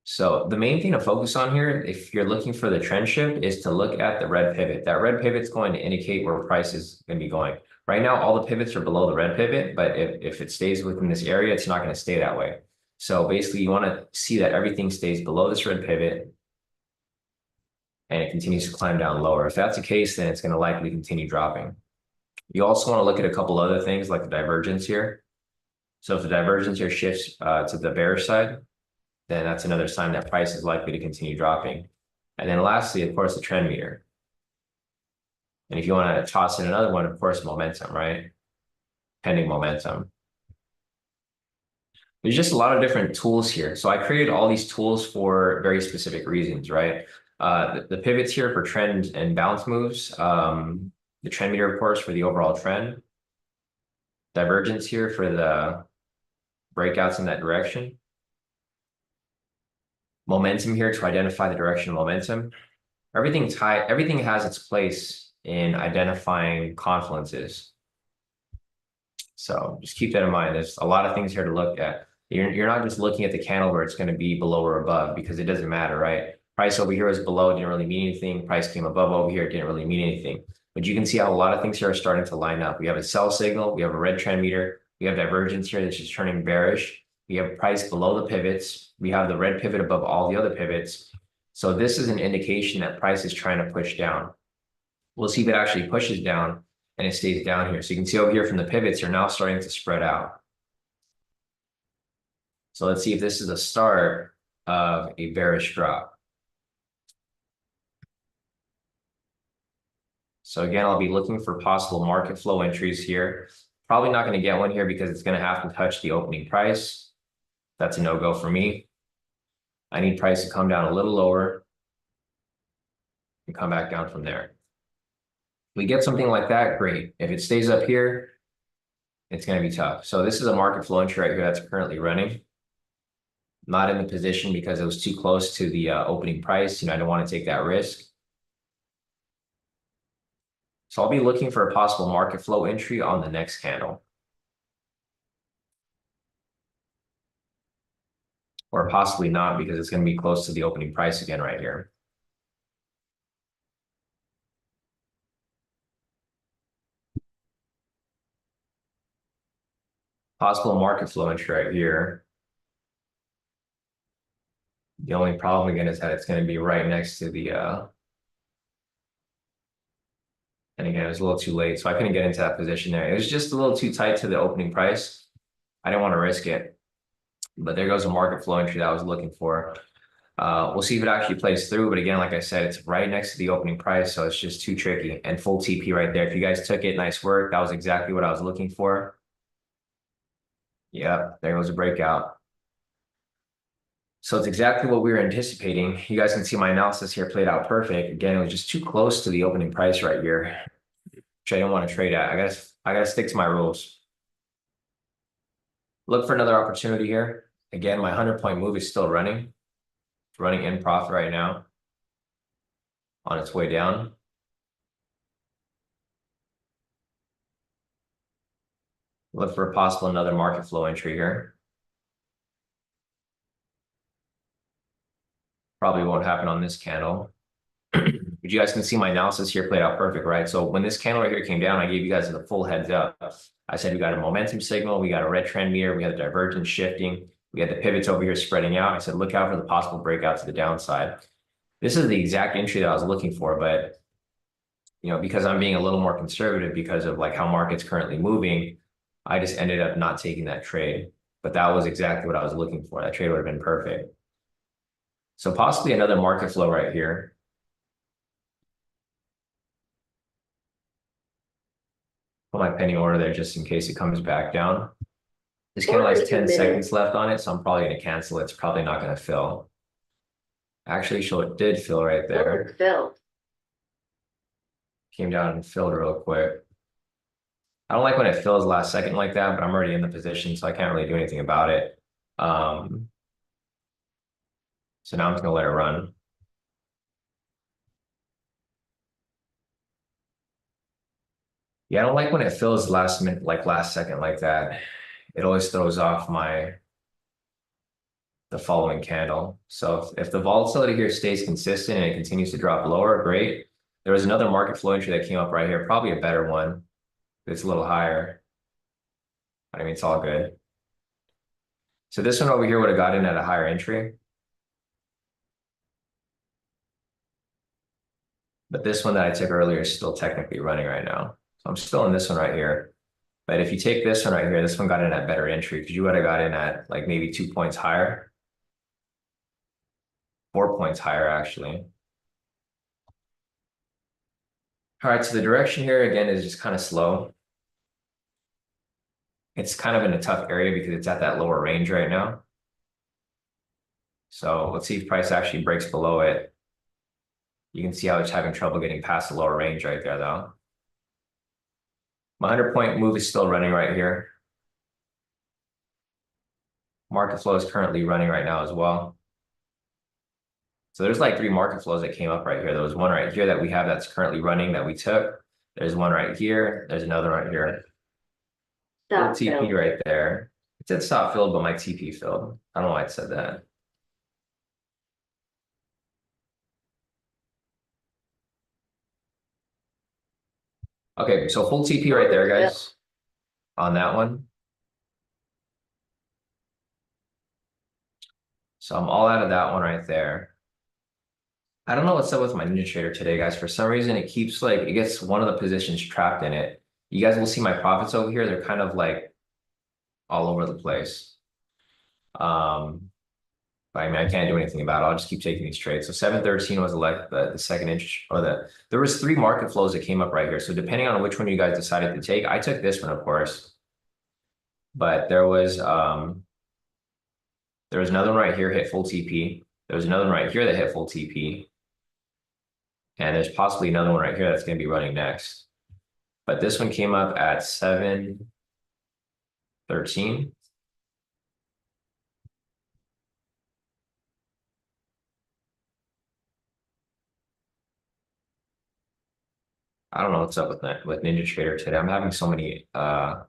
So the main thing to focus on here, if you're looking for the trend shift, is to look at the red pivot. That red pivot is going to indicate where price is going to be going. Right now, all the pivots are below the red pivot, but if it stays within this area, it's not going to stay that way. So basically, you want to see that everything stays below this red pivot and it continues to climb down lower. If that's the case, then it's going to likely continue dropping. You also want to look at a couple other things like the divergence here. So if the divergence here shifts to the bearish side, then that's another sign that price is likely to continue dropping. And then lastly, of course, the trend meter. And if you want to toss in another one, of course, momentum, right? Pending momentum. There's just a lot of different tools here. So I created all these tools for very specific reasons, right? The pivots here for trend and bounce moves. The trend meter, of course, for the overall trend. Divergence here for the breakouts in that direction. Momentum here to identify the direction of momentum. Everything has its place in identifying confluences. So just keep that in mind. There's a lot of things here to look at. You're not just looking at the candle where it's going to be below or above, because it doesn't matter, right? Price over here was below, didn't really mean anything. Price came above over here, didn't really mean anything. But you can see how a lot of things here are starting to line up. We have a sell signal, we have a red trend meter, we have divergence here that's just turning bearish. We have price below the pivots. We have the red pivot above all the other pivots. So this is an indication that price is trying to push down. We'll see if it actually pushes down and it stays down here. So you can see over here from the pivots, you're now starting to spread out. So let's see if this is a start of a bearish drop. So again, I'll be looking for possible market flow entries here. Probably not going to get one here because it's going to have to touch the opening price. That's a no-go for me. I need price to come down a little lower and come back down from there. If we get something like that, great. If it stays up here, it's going to be tough. So this is a market flow entry right here that's currently running. Not in the position because it was too close to the opening price. I don't want to take that risk. So I'll be looking for a possible market flow entry on the next candle. Or possibly not, because it's going to be close to the opening price again right here. Possible market flow entry right here. The only problem again is that it's going to be right next to the and again, it was a little too late, so I couldn't get into that position there. It was just a little too tight to the opening price. I didn't want to risk it. But there goes a market flow entry that I was looking for. We'll see if it actually plays through. But again, like I said, it's right next to the opening price, so it's just too tricky. And full TP right there. If you guys took it, nice work. That was exactly what I was looking for. Yeah, there goes a breakout. So it's exactly what we were anticipating. You guys can see my analysis here played out perfect. Again, it was just too close to the opening price right here, which I don't want to trade at. I gotta stick to my rules. Look for another opportunity here. Again, my 100-point move is still running. It's running in profit right now on its way down. Look for a possible another market flow entry here. Probably won't happen on this candle. But you guys can see my analysis here played out perfect, right? So when this candle right here came down, I gave you guys the full heads up. I said we got a momentum signal, we got a red trend mirror, we had the divergence shifting, we had the pivots over here spreading out. I said look out for the possible breakout to the downside. This is the exact entry that I was looking for, but because I'm being a little more conservative because of like how market's currently moving, I just ended up not taking that trade. But that was exactly what I was looking for. That trade would have been perfect. So possibly another market flow right here. Put my pending order there just in case it comes back down. This candle has 10 seconds left on it, so I'm probably going to cancel it. It's probably not going to fill. Actually, it did fill right there. Filled. Came down and filled real quick. I don't like when it fills last second like that, but I'm already in the position, so I can't really do anything about it. So now I'm just going to let it run. Yeah, I don't like when it fills last minute, like last second like that. It always throws off the following candle. So if the volatility here stays consistent and it continues to drop lower, great. There was another market flow entry that came up right here, probably a better one. It's a little higher. I mean, it's all good. So this one over here would have got in at a higher entry. But this one that I took earlier is still technically running right now. So I'm still in this one right here. But if you take this one right here, this one got in at better entry because you would have got in at like maybe 2 points higher. 4 points higher, actually. All right, so the direction here again is just kind of slow. It's kind of in a tough area because it's at that lower range right now. So let's see if price actually breaks below it. You can see how it's having trouble getting past the lower range right there, though. My 100-point move is still running right here. Market flow is currently running right now as well. So there's like 3 market flows that came up right here. There was one right here that we have that's currently running that we took. There's one right here. There's another right here. Stop TP filled. Right there. It said stop filled, but my TP filled. I don't know why it said that. Okay, so full TP right there, guys, on that one. So I'm all out of that one right there. I don't know what's up with my Ninja Trader today, guys. For some reason, it keeps like, it gets one of the positions trapped in it. You guys will see my profits over here. They're kind of like all over the place. But I mean, I can't do anything about it. I'll just keep taking these trades. So 713 was the second inch, or there was 3 market flows that came up right here. So depending on which one you guys decided to take, I took this one, of course. But there was another one right here hit full TP. There was another one right here that hit full TP. And there's possibly another one right here that's going to be running next. But this one came up at 713. I don't know what's up with that with Ninja Trader today. I'm having so many I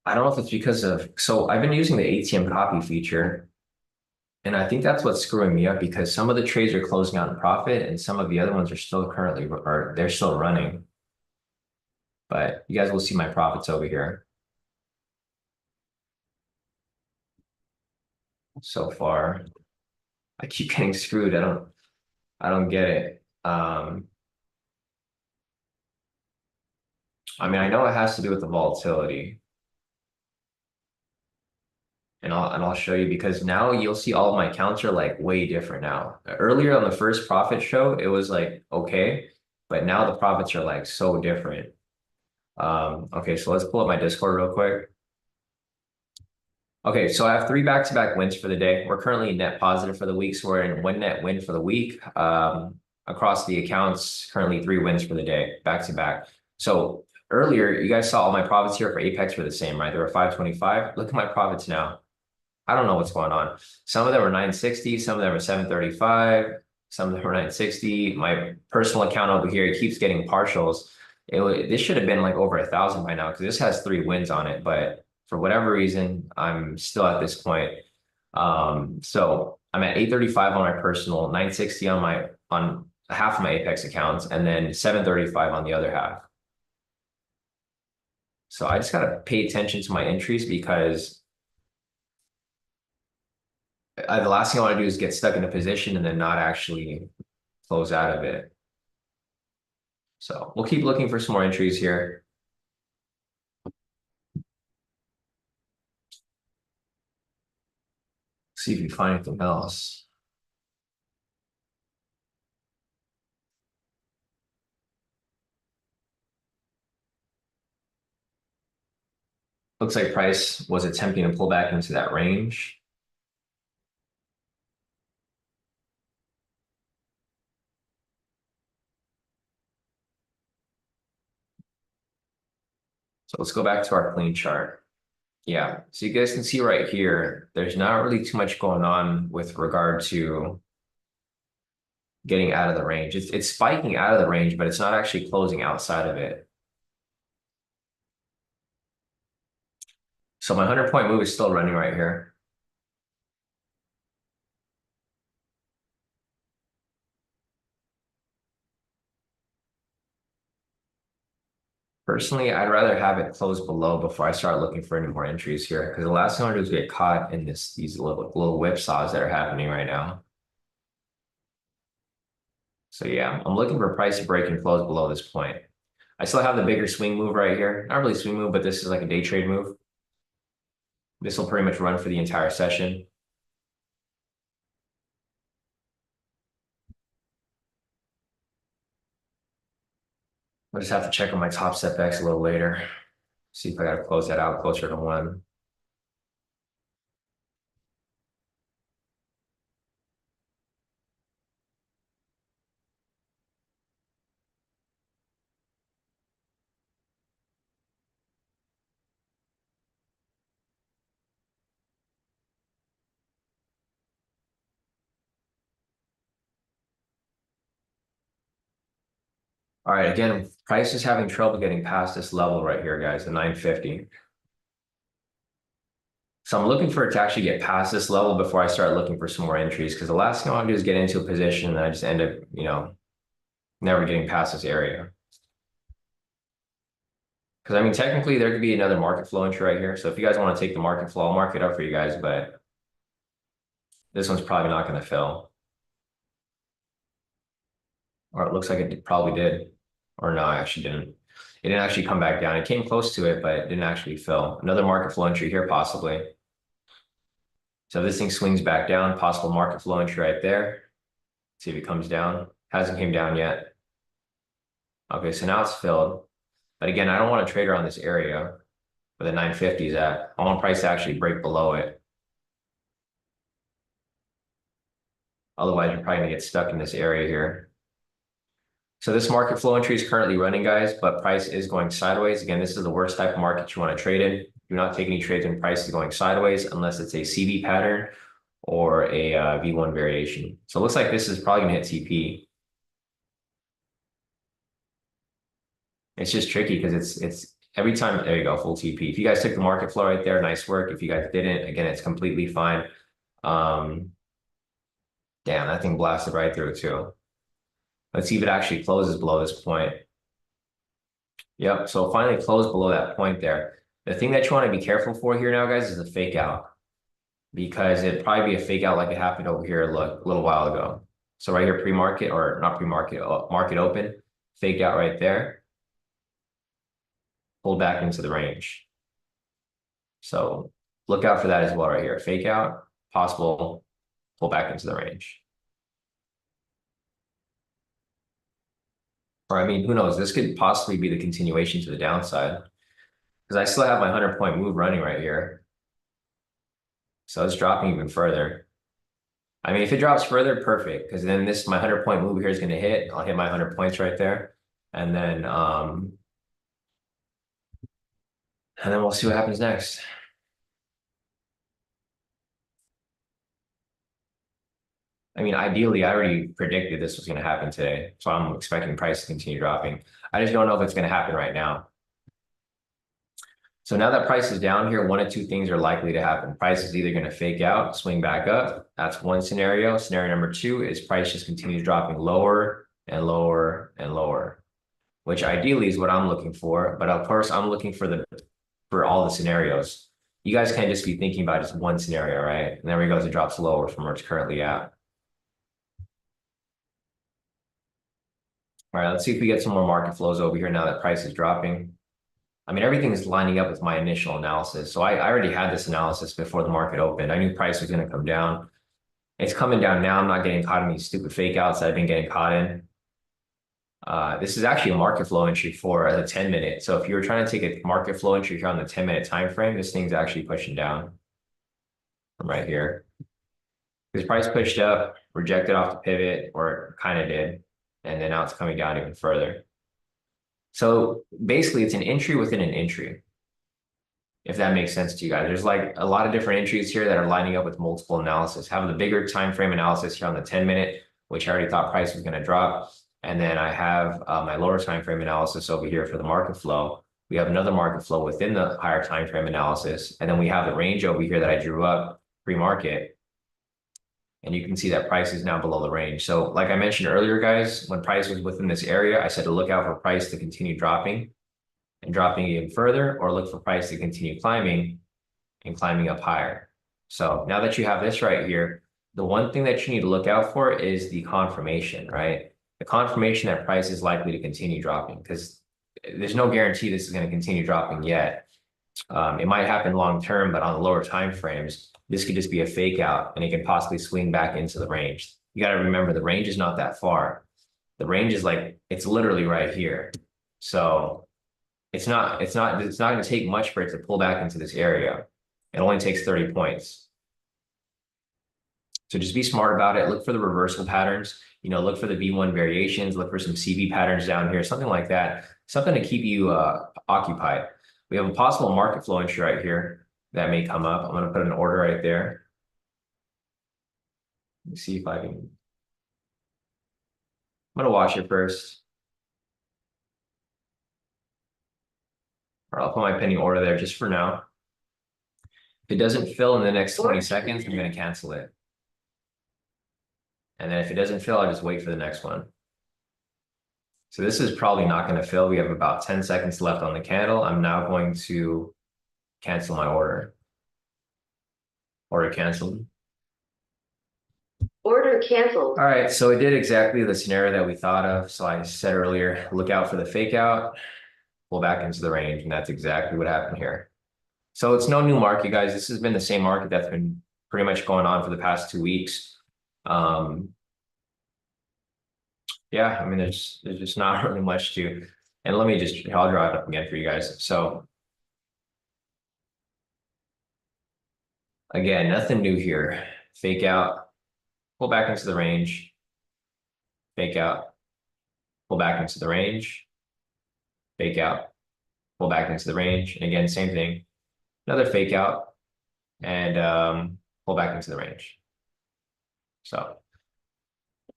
don't know if it's because of, so I've been using the ATM copy feature, and I think that's what's screwing me up because some of the trades are closing out in profit and some of the other ones are still they're still running. But you guys will see my profits over here. So far, I keep getting screwed. I don't get it. I mean, I know it has to do with the volatility. And I'll show you because now you'll see all of my accounts are like way different now. Earlier on the first profit show, it was like okay, but now the profits are like so different. Okay, so let's pull up my Discord real quick. Okay, so I have 3 back-to-back wins for the day. We're currently net positive for the week, so we're in 1 net win for the week. Across the accounts, currently 3 wins for the day, back-to-back. So earlier, you guys saw all my profits here for Apex were the same, right? They were 525. Look at my profits now. I don't know what's going on. Some of them are 960, some of them are 735, some of them are 960. My personal account over here, it keeps getting partials. This should have been like over 1,000 by now because this has 3 wins on it. But for whatever reason, I'm still at this point. So I'm at 835 on my personal, 960 on half of my Apex accounts, and then 735 on the other half. So I just gotta pay attention to my entries because the last thing I want to do is get stuck in a position and then not actually close out of it. So we'll keep looking for some more entries here. See if we find anything else. Looks like price was attempting to pull back into that range. So let's go back to our clean chart. Yeah, so you guys can see right here, there's not really too much going on with regard to getting out of the range. It's spiking out of the range, but it's not actually closing outside of it. So my 100-point move is still running right here. Personally, I'd rather have it close below before I start looking for any more entries here, because the last thing I want to do is get caught in these little whipsaws that are happening right now. So yeah, I'm looking for price to break and close below this point. I still have the bigger swing move right here. Not really swing move, but this is like a day trade move. This will pretty much run for the entire session. I'll just have to check on my top setbacks a little later. See if I got to close that out closer to 1. All right, again, price is having trouble getting past this level right here, guys, the 950. So I'm looking for it to actually get past this level before I start looking for some more entries, because the last thing I want to do is get into a position and I just end up, never getting past this area. Because I mean, technically there could be another market flow entry right here. So if you guys want to take the market flow, I'll mark it up for you guys, but this one's probably not going to fill. Or it looks like it probably did. Or no, I actually didn't. It didn't actually come back down. It came close to it, but it didn't actually fill. Another market flow entry here, possibly. So if this thing swings back down, possible market flow entry right there. See if it comes down. Hasn't came down yet. Okay, so now it's filled. But again, I don't want to trade around this area where the 950 is at. I want price to actually break below it. Otherwise, you're probably gonna get stuck in this area here. So this market flow entry is currently running, guys, but price is going sideways. Again, this is the worst type of market you want to trade in. Do not take any trades when price is going sideways unless it's a CV pattern or a V1 variation. So it looks like this is probably gonna hit TP. It's just tricky because it's every time. There you go, full TP. If you guys took the market flow right there, nice work. If you guys didn't, again, it's completely fine. Damn, that thing blasted right through it too. Let's see if it actually closes below this point. Yep, so finally closed below that point there. The thing that you want to be careful for here now, guys, is a fake out. Because it'd probably be a fake out like it happened over here a little while ago. So right here, pre-market, or not pre-market, market open, faked out right there, pulled back into the range. So look out for that as well right here. Fake out, possible pull back into the range. Or I mean, who knows? This could possibly be the continuation to the downside because I still have my 100-point move running right here. So it's dropping even further. I mean, if it drops further, perfect. Because then my 100-point move here is going to hit. I'll hit my 100 points right there. And then we'll see what happens next. I mean, ideally, I already predicted this was going to happen today. So I'm expecting price to continue dropping. I just don't know if it's going to happen right now. So now that price is down here, one of two things are likely to happen. Price is either going to fake out, swing back up. That's one scenario. Scenario number two is price just continues dropping lower and lower and lower, which ideally is what I'm looking for. But of course, I'm looking for all the scenarios. You guys can't just be thinking about just one scenario, right? And there we go, it drops lower from where it's currently at. All right, let's see if we get some more market flows over here now that price is dropping. I mean, everything is lining up with my initial analysis. So I already had this analysis before the market opened. I knew price was going to come down. It's coming down now. I'm not getting caught in these stupid fake outs that I've been getting caught in. This is actually a market flow entry for the 10-minute. So if you were trying to take a market flow entry here on the 10-minute time frame, this thing's actually pushing down from right here. This price pushed up, rejected off the pivot, or it kind of did. And then now it's coming down even further. So basically, it's an entry within an entry, if that makes sense to you guys. There's like a lot of different entries here that are lining up with multiple analysis. Have the bigger time frame analysis here on the 10-minute, which I already thought price was going to drop. And then I have my lower time frame analysis over here for the market flow. We have another market flow within the higher time frame analysis. And then we have the range over here that I drew up pre-market. And you can see that price is now below the range. So like I mentioned earlier, guys, when price was within this area, I said to look out for price to continue dropping and dropping even further, or look for price to continue climbing and climbing up higher. So now that you have this right here, the one thing that you need to look out for is the confirmation, right? The confirmation that price is likely to continue dropping, because there's no guarantee this is going to continue dropping yet. It might happen long term, but on the lower time frames, this could just be a fake out and it can possibly swing back into the range. You got to remember the range is not that far. The range is like, it's literally right here. So it's not going to take much for it to pull back into this area. It only takes 30 points. So just be smart about it. Look for the reversal patterns, look for the V1 variations, look for some CV patterns down here, something like that, something to keep you occupied. We have a possible market flow entry right here that may come up. I'm going to put an order right there. Let me see if I can. I'm going to watch it first. Or I'll put my pending order there just for now. If it doesn't fill in the next 20 seconds, I'm going to cancel it. And then if it doesn't fill, I'll just wait for the next one. So this is probably not going to fill. We have about 10 seconds left on the candle. I'm now going to cancel my order. Order canceled. Order canceled. All right, so it did exactly the scenario that we thought of. So I said earlier, look out for the fake out, pull back into the range, and that's exactly what happened here. So it's no new market, guys. This has been the same market that's been pretty much going on for the past 2 weeks. Yeah, I mean, there's just not really much to, and I'll draw it up again for you guys. So again, nothing new here. Fake out, pull back into the range, fake out, pull back into the range, fake out, pull back into the range. And again, same thing, another fake out and pull back into the range. So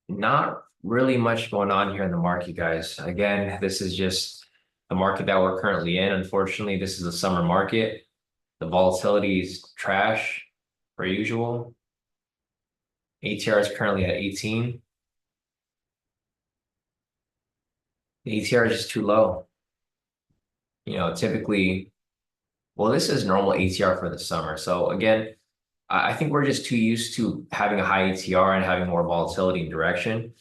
not really much going on here in the market, guys. Again, this is just the market that we're currently in. Unfortunately, this is a summer market. The volatility is trash per usual. ATR is currently at 18. The ATR is just too low. Typically, well, this is normal ATR for the summer. So again, I think we're just too used to having a high ATR and having more volatility and direction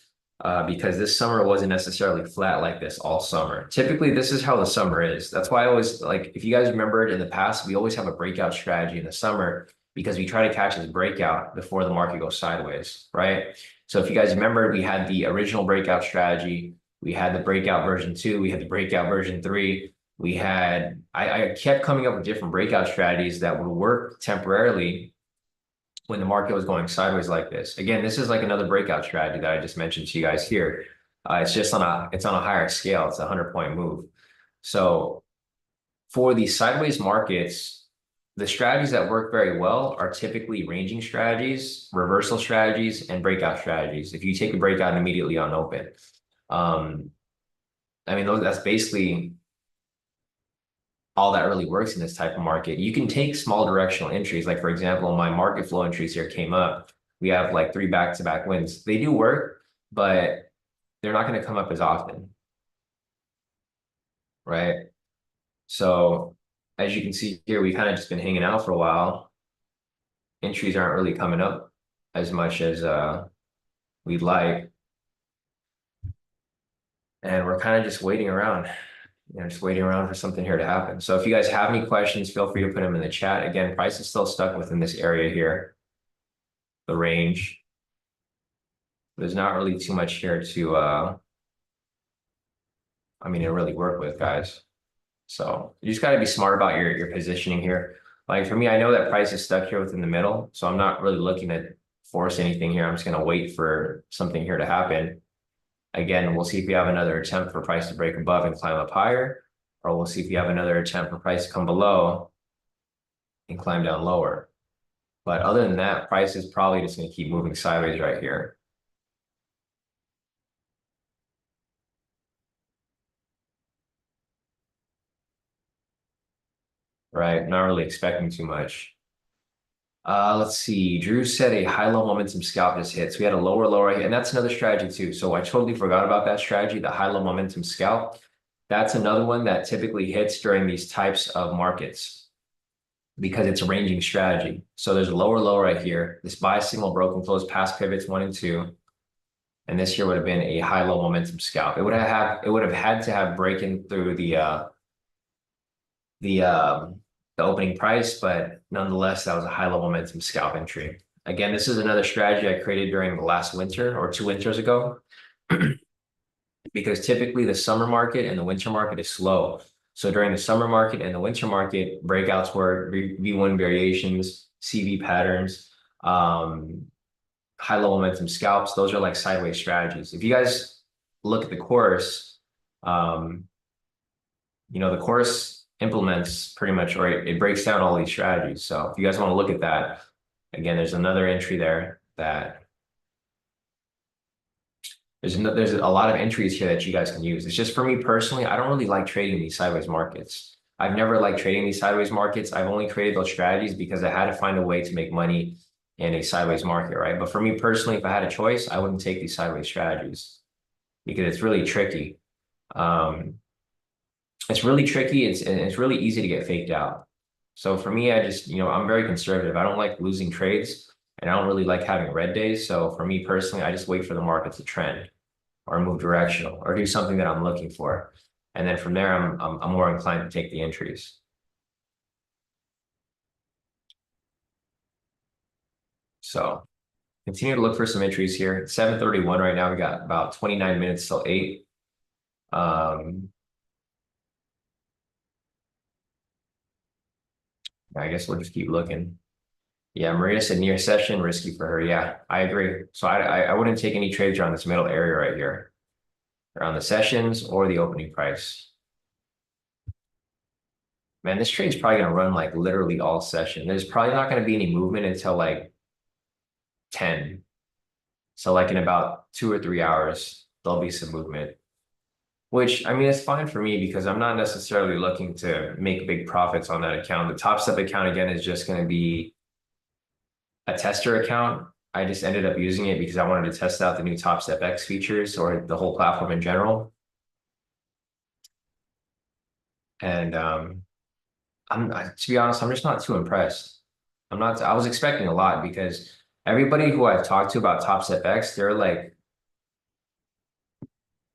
because this summer wasn't necessarily flat like this all summer. Typically, this is how the summer is. That's why I always, like, if you guys remember it in the past, we always have a breakout strategy in the summer because we try to catch this breakout before the market goes sideways, right? So if you guys remember, we had the original breakout strategy. We had the breakout version 2. We had the breakout version 3. We had, I kept coming up with different breakout strategies that would work temporarily when the market was going sideways like this. Again, this is like another breakout strategy that I just mentioned to you guys here. It's just on a higher scale. It's a 100-point move. So for these sideways markets, the strategies that work very well are typically ranging strategies, reversal strategies, and breakout strategies. If you take a breakout immediately on open, I mean, that's basically all that really works in this type of market. You can take small directional entries. Like, for example, my market flow entries here came up. We have like 3 back-to-back wins. They do work, but they're not going to come up as often, right? So as you can see here, we kind of just been hanging out for a while. Entries aren't really coming up as much as we'd like. And we're kind of just waiting around, just waiting around for something here to happen. So if you guys have any questions, feel free to put them in the chat. Again, price is still stuck within this area here, the range. There's not really too much here to, really work with, guys. So you just got to be smart about your positioning here. Like for me, I know that price is stuck here within the middle, so I'm not really looking to force anything here. I'm just going to wait for something here to happen. Again, we'll see if we have another attempt for price to break above and climb up higher, or we'll see if we have another attempt for price to come below and climb down lower. But other than that, price is probably just going to keep moving sideways right here. Right, not really expecting too much. Let's see. Drew said a high-low momentum scalp just hit. So we had a lower low right here, and that's another strategy too. So I totally forgot about that strategy, the high-low momentum scalp. That's another one that typically hits during these types of markets because it's a ranging strategy. So there's a lower low right here. This buy signal broken close past pivots 1 and 2. And this here would have been a high-low momentum scalp. It would have had to have breaking through the opening price, but nonetheless, that was a high-level momentum scalp entry. Again, this is another strategy I created during the last winter or 2 winters ago, because typically the summer market and the winter market is slow. So during the summer market and the winter market, breakouts were V1 variations, CV patterns, high-level momentum scalps. Those are like sideways strategies. If you guys look at the course, the course implements pretty much, or it breaks down all these strategies. So if you guys want to look at that, again, there's another entry there that there's a lot of entries here that you guys can use. It's just for me personally, I don't really like trading these sideways markets. I've never liked trading these sideways markets. I've only created those strategies because I had to find a way to make money in a sideways market, right? But for me personally, if I had a choice, I wouldn't take these sideways strategies because it's really tricky. It's really tricky. It's really easy to get faked out. So for me, I just, I'm very conservative. I don't like losing trades and I don't really like having red days. So for me personally, I just wait for the market to trend or move directional or do something that I'm looking for. And then from there, I'm more inclined to take the entries. So continue to look for some entries here. It's 7:31 right now. We got about 29 minutes till 8. I guess we'll just keep looking. Yeah, Maria said near session, risky for her. Yeah, I agree. So I wouldn't take any trades around this middle area right here, around the sessions or the opening price. Man, this trade's probably going to run like literally all session. There's probably not going to be any movement until like 10. So like in about 2 or 3 hours, there'll be some movement, which I mean, it's fine for me because I'm not necessarily looking to make big profits on that account. The Top Step account, again, is just going to be a tester account. I just ended up using it because I wanted to test out the new Top Step X features or the whole platform in general. And to be honest, I'm just not too impressed. I was expecting a lot because everybody who I've talked to about Top Step X, they're like,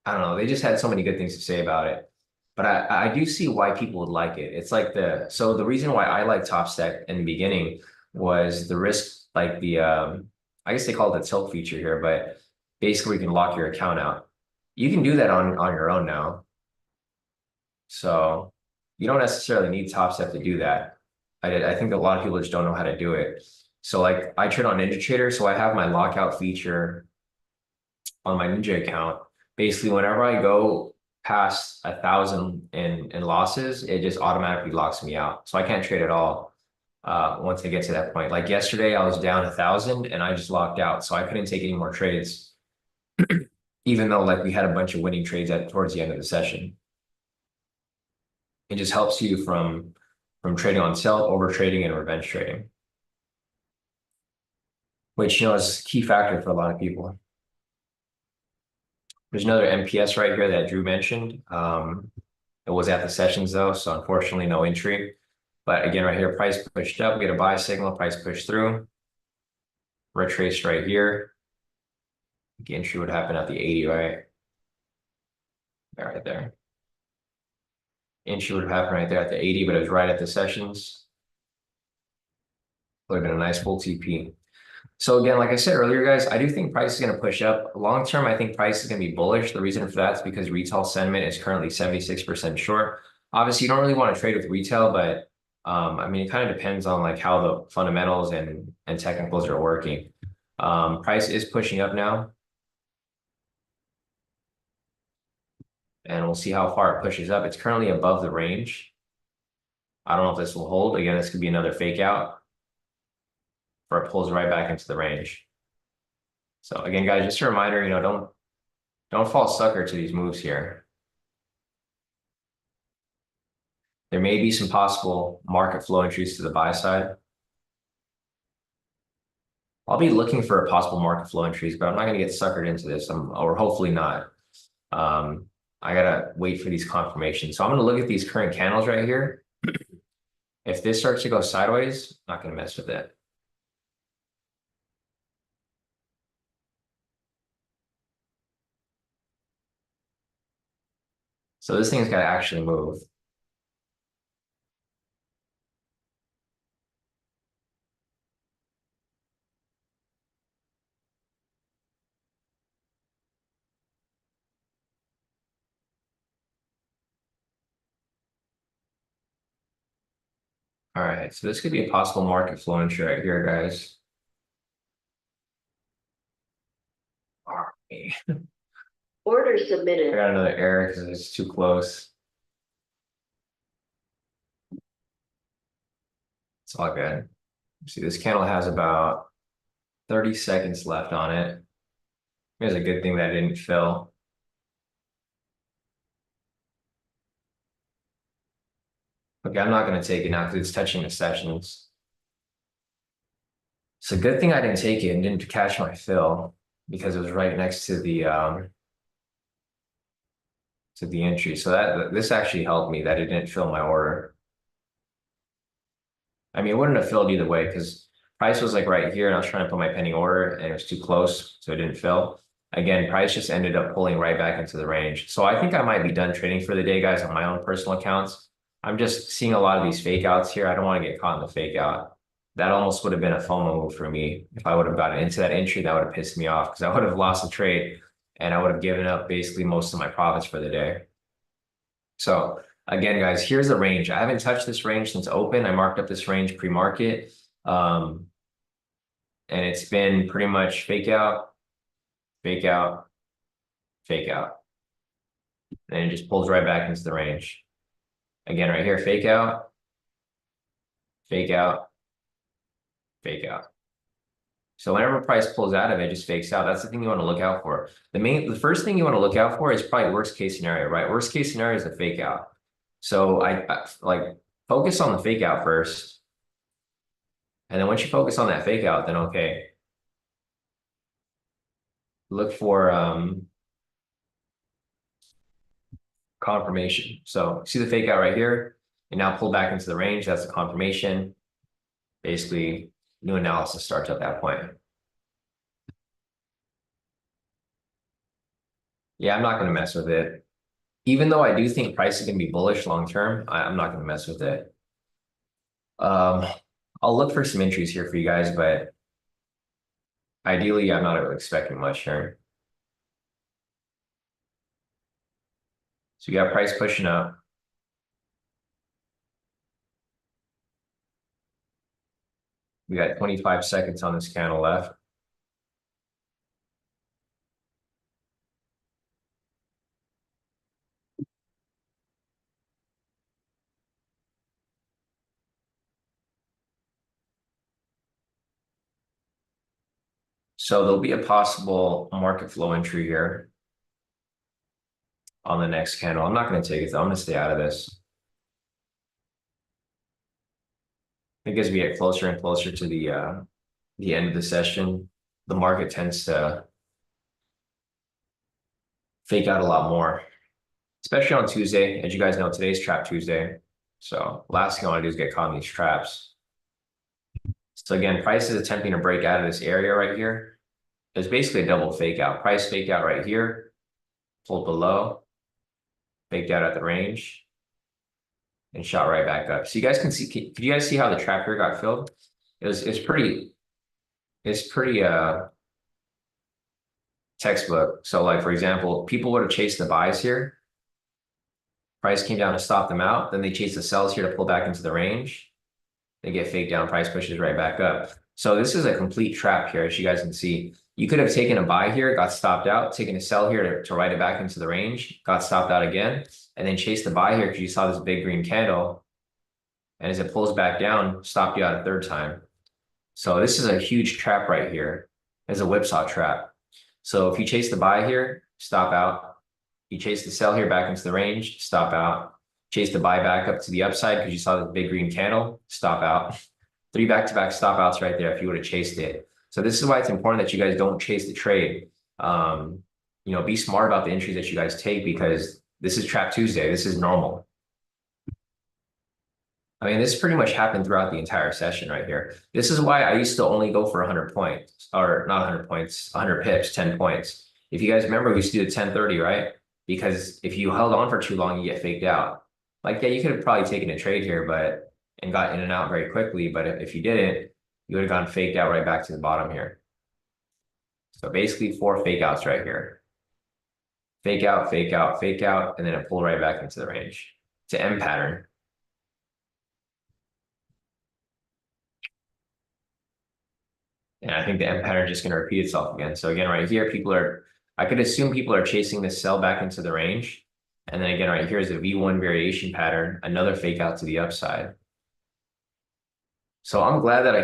I don't know, they just had so many good things to say about it. But I do see why people would like it. It's like so the reason why I like Top Step in the beginning was the risk, like I guess they call it the tilt feature here, but basically you can lock your account out. You can do that on your own now. So you don't necessarily need Top Step to do that. I think a lot of people just don't know how to do it. So like I trade on NinjaTrader, so I have my lockout feature on my Ninja account. Basically, whenever I go past 1,000 in losses, it just automatically locks me out. So I can't trade at all. once I get to that point. Like yesterday, I was down 1,000 and I just locked out, so I couldn't take any more trades, even though like we had a bunch of winning trades at towards the end of the session. It just helps you from trading on sell, over trading, and revenge trading, which is a key factor for a lot of people. There's another MPS right here that Drew mentioned. It was at the sessions though, so unfortunately no entry. But again, right here, price pushed up, we get a buy signal, price pushed through, retraced right here. The entry would happen at the 80, right? Right there. Entry would happen right there at the 80, but it was right at the sessions. Would have been a nice full TP. So again, like I said earlier, guys, I do think price is going to push up. Long term, I think price is going to be bullish. The reason for that is because retail sentiment is currently 76% short. Obviously, you don't really want to trade with retail, but I mean, it kind of depends on like how the fundamentals and technicals are working. Price is pushing up now, and we'll see how far it pushes up. It's currently above the range. I don't know if this will hold. Again, this could be another fake out, or it pulls right back into the range. So again, guys, just a reminder, don't fall sucker to these moves here. There may be some possible market flow entries to the buy side. I'll be looking for a possible market flow entries, but I'm not going to get suckered into this, or hopefully not. I gotta wait for these confirmations. So I'm going to look at these current candles right here. If this starts to go sideways, I'm not going to mess with it. So this thing's got to actually move. All right, so this could be a possible market flow entry right here, guys. All right. Order I submitted. got another error because it's too close. It's all good. See, this candle has about 30 seconds left on it. It's a good thing that it didn't fill. Okay, I'm not going to take it now because it's touching the sessions. It's a good thing I didn't take it and didn't catch my fill because it was right next to the entry. So that this actually helped me that it didn't fill my order. I mean, it wouldn't have filled either way because price was like right here and I was trying to put my pending order and it was too close, so it didn't fill. Again, price just ended up pulling right back into the range. So I think I might be done trading for the day, guys, on my own personal accounts. I'm just seeing a lot of these fake outs here. I don't want to get caught in the fake out. That almost would have been a FOMO move for me. If I would have gotten into that entry, that would have pissed me off because I would have lost the trade and I would have given up basically most of my profits for the day. So again, guys, here's the range. I haven't touched this range since open. I marked up this range pre-market. And it's been pretty much fake out, fake out, fake out. And it just pulls right back into the range. Again, right here, fake out, fake out, fake out. So whenever price pulls out of it, it just fakes out. That's the thing you want to look out for. The first thing you want to look out for is probably worst case scenario, right? Worst case scenario is a fake out. So I like focus on the fake out first. And then once you focus on that fake out, then okay. Look for confirmation. So see the fake out right here and now pull back into the range. That's the confirmation. Basically, new analysis starts at that point. Yeah, I'm not going to mess with it. Even though I do think price is going to be bullish long term, I'm not going to mess with it. I'll look for some entries here for you guys, but ideally, I'm not really expecting much here. So you got price pushing up. We got 25 seconds on this candle left. So there'll be a possible market flow entry here on the next candle. I'm not going to take it though. I'm going to stay out of this. I think as we get closer and closer to the end of the session, the market tends to fake out a lot more, especially on Tuesday. As you guys know, today's Trap Tuesday. So last thing I want to do is get caught in these traps. So again, price is attempting to break out of this area right here. It's basically a double fake out. Price faked out right here, pulled below, faked out at the range, and shot right back up. So you guys can see, can you guys see how the trap here got filled? It's pretty textbook. So like for example, people would have chased the buys here. Price came down to stop them out. Then they chase the sells here to pull back into the range. They get faked down, price pushes right back up. So this is a complete trap here, as you guys can see. You could have taken a buy here, got stopped out, taken a sell here to write it back into the range, got stopped out again, and then chased the buy here because you saw this big green candle. And as it pulls back down, stopped you out a third time. So this is a huge trap right here. It's a whipsaw trap. So if you chase the buy here, stop out. You chase the sell here back into the range, stop out. Chase the buy back up to the upside because you saw the big green candle, stop out. 3 back-to-back stop outs right there if you would have chased it. So this is why it's important that you guys don't chase the trade. Be smart about the entries that you guys take because this is Trap Tuesday. This is normal. I mean, this pretty much happened throughout the entire session right here. This is why I used to only go for 100 points, or not 100 points, 100 pips, 10 points. If you guys remember, we used to do 10-30, right? Because if you held on for too long, you get faked out. Like, yeah, you could have probably taken a trade here, and got in and out very quickly. But if you didn't, you would have gone faked out right back to the bottom here. So basically 4 fake outs right here. Fake out, fake out, fake out, and then it pulled right back into the range. It's an M pattern. And I think the M pattern is just going to repeat itself again. So again, right here, I could assume people are chasing this sell back into the range. And then again, right here is a V1 variation pattern, another fake out to the upside. So I'm glad that I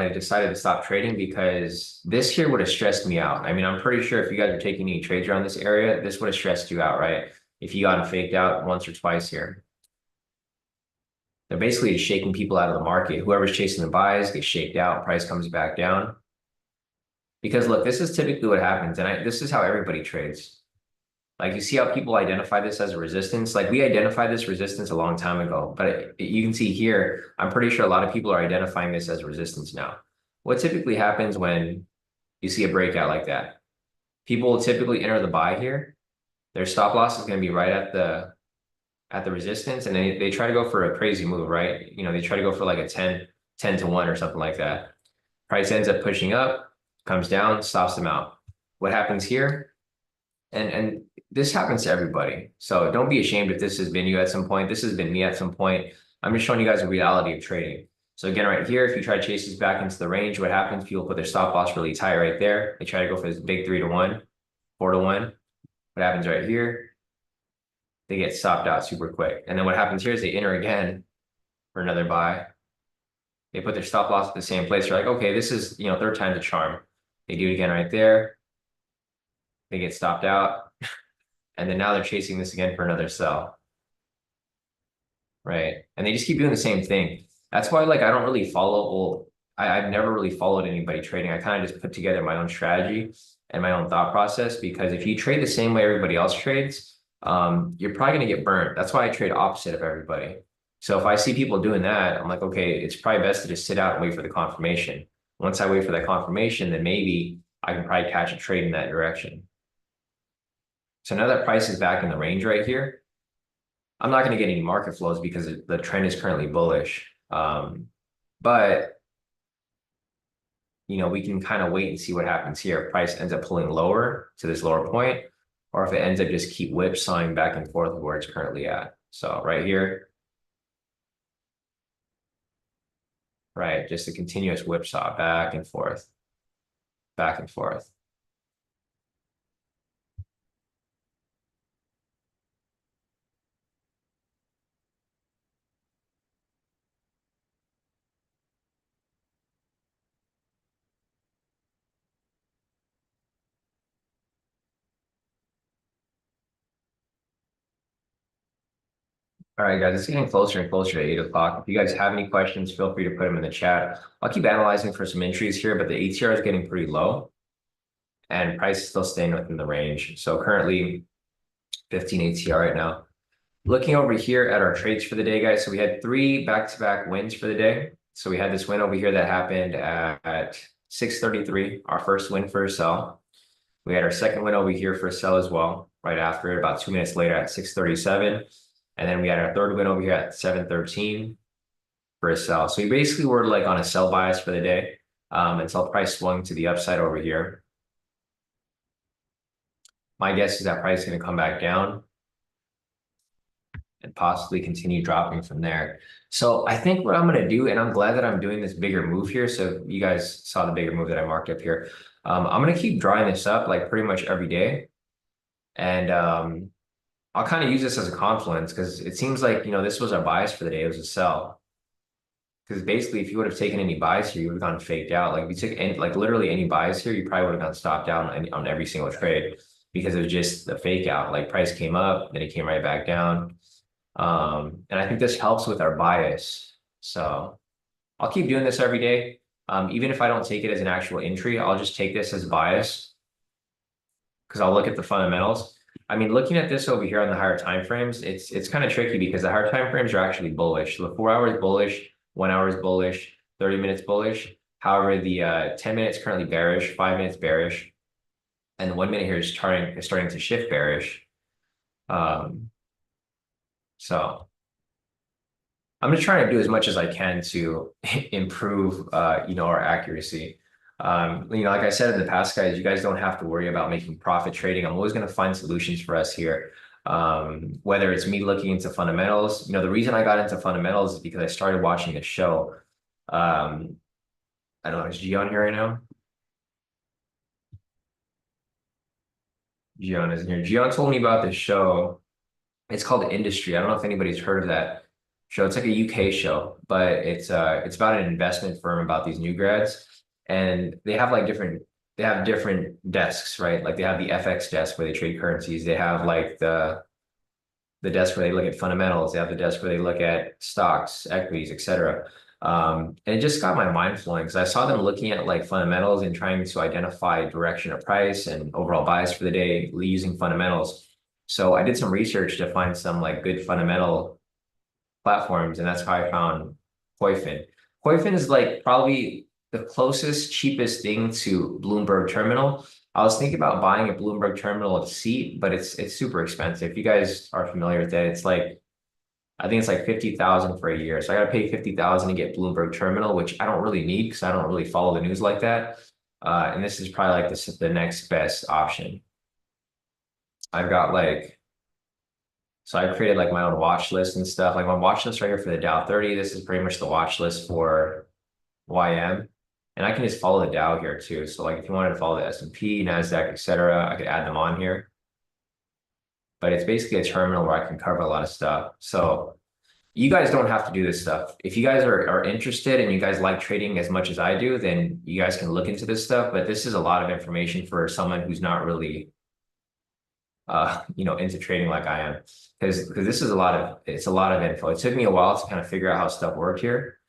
decided to stop trading because this here would have stressed me out. I mean, I'm pretty sure if you guys are taking any trades around this area, this would have stressed you out, right? If you got faked out once or twice here. They're basically shaking people out of the market. Whoever's chasing the buys gets shaked out, price comes back down. Because look, this is typically what happens, and this is how everybody trades. Like you see how people identify this as a resistance. Like we identified this resistance a long time ago, but you can see here, I'm pretty sure a lot of people are identifying this as resistance now. What typically happens when you see a breakout like that? People will typically enter the buy here. Their stop loss is going to be right at the resistance, and they try to go for a crazy move, right? They try to go for like a 10 to 1 or something like that. Price ends up pushing up, comes down, stops them out. What happens here? And this happens to everybody. So don't be ashamed if this has been you at some point. This has been me at some point. I'm just showing you guys the reality of trading. So again, right here, if you try to chase this back into the range, what happens? People put their stop loss really tight right there. They try to go for this big 3 to 1, 4 to 1. What happens right here? They get stopped out super quick. And then what happens here is they enter again for another buy. They put their stop loss at the same place. They're like, okay, this is, third time's a charm. They do it again right there. They get stopped out. And then now they're chasing this again for another sell. Right. And they just keep doing the same thing. That's why, like, I don't really follow, I've never really followed anybody trading. I kind of just put together my own strategy and my own thought process because if you trade the same way everybody else trades, you're probably going to get burnt. That's why I trade opposite of everybody. So if I see people doing that, I'm like, okay, it's probably best to just sit out and wait for the confirmation. Once I wait for that confirmation, then maybe I can probably catch a trade in that direction. So now that price is back in the range right here, I'm not going to get any market flows because the trend is currently bullish. But we can kind of wait and see what happens here. If price ends up pulling lower to this lower point, or if it ends up just keep whipsawing back and forth where it's currently at. So right here, right, just a continuous whipsaw back and forth, back and forth. All right, guys, it's getting closer and closer to 8 o'clock. If you guys have any questions, feel free to put them in the chat. I'll keep analyzing for some entries here, but the ATR is getting pretty low and price is still staying within the range. So currently 15 ATR right now. Looking over here at our trades for the day, guys. So we had three back-to-back wins for the day. So we had this win over here that happened at 6:33, our first win for a sell. We had our second win over here for a sell as well, right after it, about 2 minutes later at 6:37. And then we had our third win over here at 7:13 for a sell. So we basically were like on a sell bias for the day until price swung to the upside over here. My guess is that price is going to come back down and possibly continue dropping from there. So I think what I'm going to do, and I'm glad that I'm doing this bigger move here. So you guys saw the bigger move that I marked up here. I'm going to keep drawing this up like pretty much every day. And I'll kind of use this as a confluence because it seems like, this was our bias for the day. It was a sell. Because basically, if you would have taken any buys here, you would have gone faked out. Like if you took any, like literally any buys here, you probably would have gone stopped out on every single trade because it was just the fake out. Like price came up, then it came right back down. And I think this helps with our bias. So I'll keep doing this every day. Even if I don't take it as an actual entry, I'll just take this as bias because I'll look at the fundamentals. I mean, looking at this over here on the higher time frames, it's kind of tricky because the higher time frames are actually bullish. So the 4 hours bullish, 1 hour is bullish, 30 minutes bullish. However, the 10 minutes currently bearish, 5 minutes bearish, and the 1 minute here is starting to shift bearish. So I'm just trying to do as much as I can to improve, our accuracy. Like I said in the past, guys, you guys don't have to worry about making profit trading. I'm always going to find solutions for us here. Whether it's me looking into fundamentals, the reason I got into fundamentals is because I started watching a show. I don't know, is G on here right now? Gian isn't here. Gian told me about this show. It's called The Industry. I don't know if anybody's heard of that show. It's like a UK show, but it's about an investment firm about these new grads, and they have like different desks, right? Like they have the FX desk where they trade currencies. They have like the desk where they look at fundamentals. They have the desk where they look at stocks, equities, etc. And it just got my mind flowing because I saw them looking at like fundamentals and trying to identify direction of price and overall bias for the day using fundamentals. So I did some research to find some like good fundamental platforms, and that's how I found Koifin. Koifin is like probably the closest, cheapest thing to Bloomberg Terminal. I was thinking about buying a Bloomberg Terminal seat, but it's super expensive. If you guys are familiar with that, it's like I think it's like 50,000 for a year. So I got to pay 50,000 to get Bloomberg Terminal, which I don't really need because I don't really follow the news like that. And this is probably like the next best option. I've got so I created like my own watch list and stuff. Like my watch list right here for the Dow 30. This is pretty much the watch list for YM. And I can just follow the Dow here too. So like if you wanted to follow the S&P, NASDAQ, etc., I could add them on here. But it's basically a terminal where I can cover a lot of stuff. So you guys don't have to do this stuff. If you guys are interested and you guys like trading as much as I do, then you guys can look into this stuff. But this is a lot of information for someone who's not really into trading like I am. Because this is a lot of info. It took me a while to kind of figure out how stuff worked here.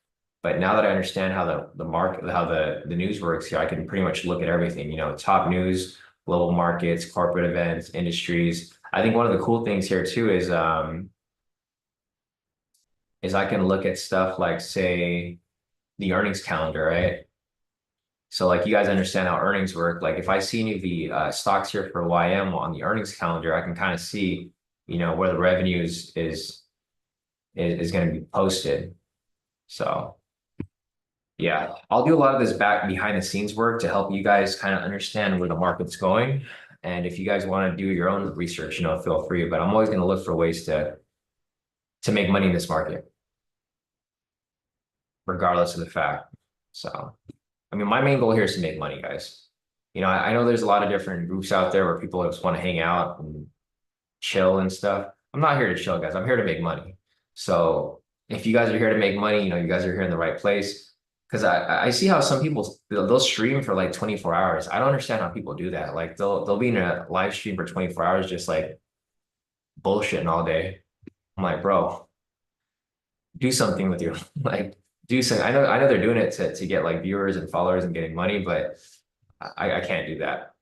But now that I understand how the market, how the news works here, I can pretty much look at everything, top news, global markets, corporate events, industries. I think one of the cool things here too is I can look at stuff like, say, the earnings calendar, right? So like you guys understand how earnings work. Like if I see any of the stocks here for YM on the earnings calendar, I can kind of see, where the revenues is going to be posted. So yeah, I'll do a lot of this back behind the scenes work to help you guys kind of understand where the market's going. And if you guys want to do your own research, feel free. But I'm always going to look for ways to make money in this market, regardless of the fact. So, I mean, my main goal here is to make money, guys. I know there's a lot of different groups out there where people just want to hang out and chill and stuff. I'm not here to chill, guys. I'm here to make money. So if you guys are here to make money, you guys are here in the right place. Because I see how some people they'll stream for like 24 hours. I don't understand how people do that. Like they'll be in a live stream for 24 hours just like bullshitting all day. I'm like, bro, do something with your like do something. I know they're doing it to get like viewers and followers and getting money, but I can't do that.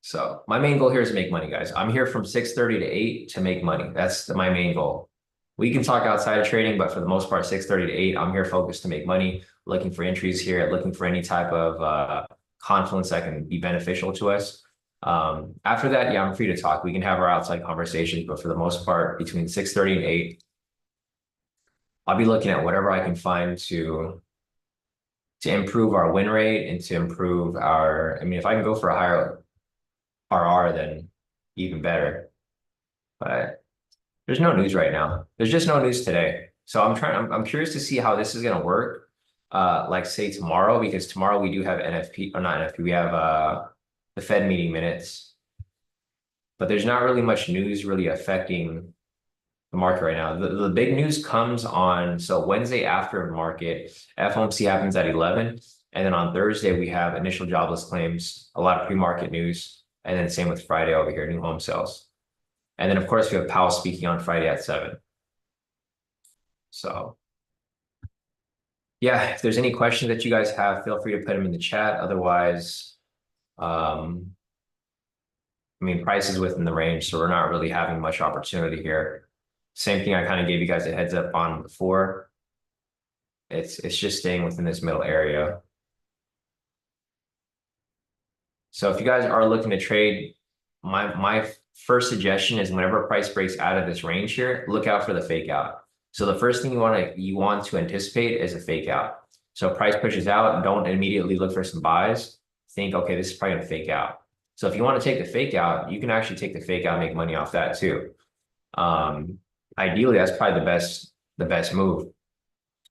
So my main goal here is to make money, guys. I'm here from 6:30 to 8 to make money. That's my main goal. We can talk outside of trading, but for the most part, 6:30 to 8, I'm here focused to make money, looking for entries here, looking for any type of confluence that can be beneficial to us. After that, yeah, I'm free to talk. We can have our outside conversations, but for the most part, between 6:30 and 8, I'll be looking at whatever I can find to improve our win rate and to improve our, I mean, if I can go for a higher RR, then even better. But there's no news right now. There's just no news today. So I'm curious to see how this is gonna work. Like say tomorrow, because tomorrow we do have NFP, or not NFP, we have the Fed meeting minutes. But there's not really much news really affecting the market right now. The big news comes on, so Wednesday after market, FOMC happens at 11. And then on Thursday, we have initial jobless claims, a lot of pre-market news. And then same with Friday over here, new home sales. And then of course we have Powell speaking on Friday at 7. So yeah, if there's any questions that you guys have, feel free to put them in the chat. Otherwise, I mean, price is within the range, so we're not really having much opportunity here. Same thing I kind of gave you guys a heads up on before. It's just staying within this middle area. So if you guys are looking to trade, my first suggestion is whenever price breaks out of this range here, look out for the fake out. So the first thing you want to anticipate is a fake out. So price pushes out, don't immediately look for some buys. Think, okay, this is probably gonna fake out. So if you want to take the fake out, you can actually take the fake out and make money off that too. Ideally, that's probably the best move.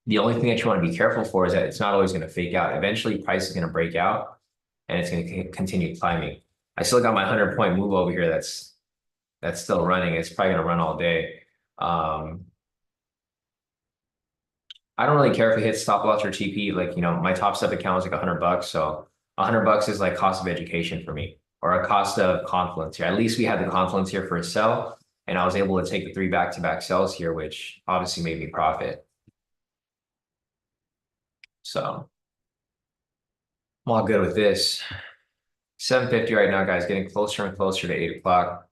The only thing that you want to be careful for is that it's not always going to fake out. Eventually, price is going to break out and it's going to continue climbing. I still got my 100-point move over here that's still running. It's probably going to run all day. I don't really care if it hits stop loss or TP. Like, you know, my top step account is like $100. So $100 is like cost of education for me, or a cost of confluence here. At least we had the confluence here for a sell, and I was able to take the 3 back-to-back sells here, which obviously made me profit. So I'm all good with this. 7:50 right now, guys, getting closer and closer to 8 o'clock.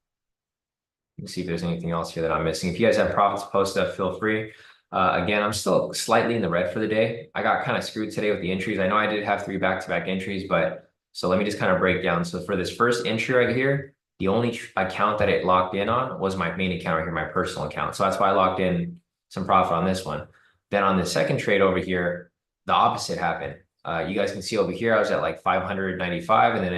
Let me see if there's anything else here that I'm missing. If you guys have profits to post up, feel free. Again, I'm still slightly in the red for the day. I got kind of screwed today with the entries. I know I did have 3 back-to-back entries, but so let me just kind of break down. So for this first entry right here, the only account that it locked in on was my main account right here, my personal account. So that's why I locked in some profit on this one. Then on the second trade over here, the opposite happened. You guys can see over here, I was at like 595, and then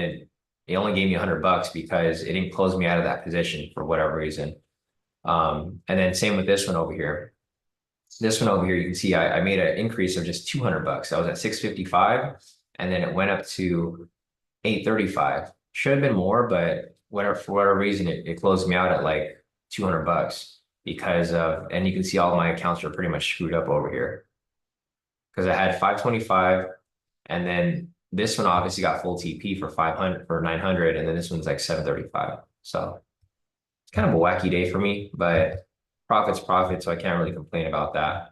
it only gave me $100 because it didn't close me out of that position for whatever reason. And then same with this one over here. This one over here, you can see I made an increase of just $200. I was at 655, and then it went up to 835. Should have been more, but whatever, for whatever reason, it closed me out at like $200 because of, and you can see all my accounts are pretty much screwed up over here because I had 525, and then this one obviously got full TP for 500 for 900, and then this one's like 735. So it's kind of a wacky day for me, but profit's profit, so I can't really complain about that.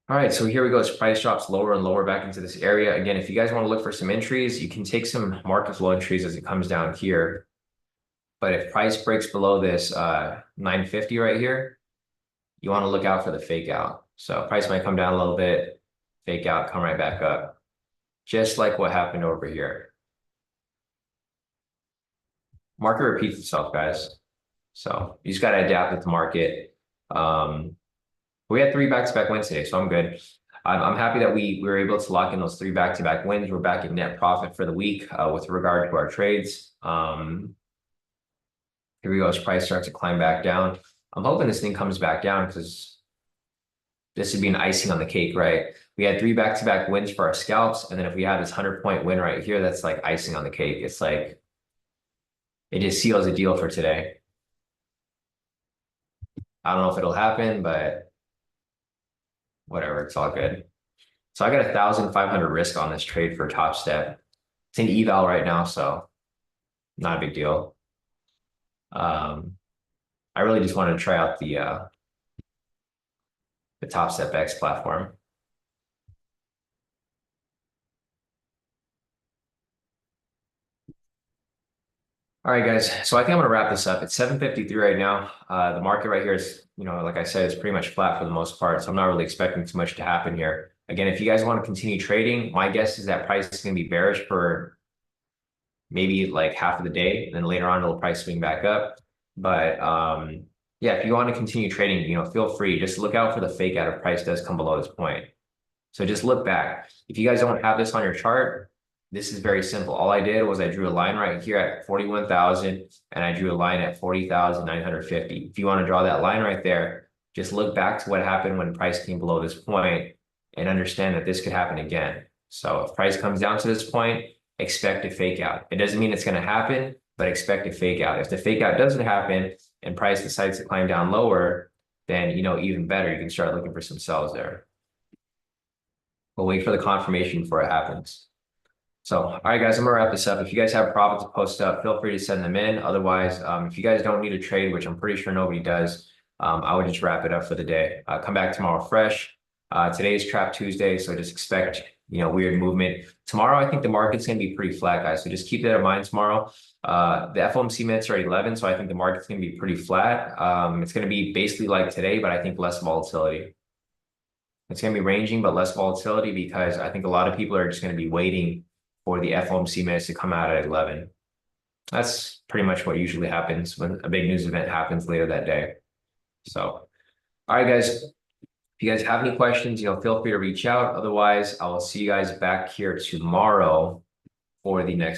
All right, so here we go. As price drops lower and lower back into this area. Again, if you guys want to look for some entries, you can take some market flow entries as it comes down here. But if price breaks below this 950 right here, you want to look out for the fake out. So price might come down a little bit, fake out, come right back up. Just like what happened over here. Market repeats itself, guys. So you just got to adapt with the market. We had 3 back-to-back wins today, so I'm good. I'm happy that we were able to lock in those 3 back-to-back wins. We're back in net profit for the week with regard to our trades. Here we go as price starts to climb back down. I'm hoping this thing comes back down because this would be an icing on the cake, right? We had 3 back-to-back wins for our scalps, and then if we have this 100-point win right here, that's like icing on the cake. It's like it just seals a deal for today. I don't know if it'll happen, but whatever, it's all good. So I got 1,500 risk on this trade for Top Step. It's an eval right now, so not a big deal. I really just wanted to try out the the Top Step X platform. All right, guys. So I think I'm gonna wrap this up. It's 7:53 right now. The market right here is, like I said, is pretty much flat for the most part. So I'm not really expecting too much to happen here. Again, if you guys want to continue trading, my guess is that price is gonna be bearish for maybe like half of the day, and then later on it'll probably swing back up. But yeah, if you want to continue trading, feel free. Just look out for the fake out if price does come below this point. So just look back. If you guys don't have this on your chart, this is very simple. All I did was I drew a line right here at 41,000 and I drew a line at 40,950. If you want to draw that line right there, just look back to what happened when price came below this point and understand that this could happen again. So if price comes down to this point, expect a fake out. It doesn't mean it's going to happen, but expect a fake out. If the fake out doesn't happen and price decides to climb down lower, then, even better, you can start looking for some sells there. We'll wait for the confirmation before it happens. So, all right, guys, I'm gonna wrap this up. If you guys have profits to post up, feel free to send them in. Otherwise, if you guys don't need a trade, which I'm pretty sure nobody does, I would just wrap it up for the day. Come back tomorrow fresh. Today is Trap Tuesday, so just expect, weird movement. Tomorrow, I think the market's gonna be pretty flat, guys. So just keep that in mind tomorrow. The FOMC minutes are at 11, so I think the market's gonna be pretty flat. It's gonna be basically like today, but I think less volatility. It's going to be ranging, but less volatility because I think a lot of people are just going to be waiting for the FOMC minutes to come out at 11. That's pretty much what usually happens when a big news event happens later that day. So, all right, guys, if you guys have any questions, feel free to reach out. Otherwise, I will see you guys back here tomorrow for the next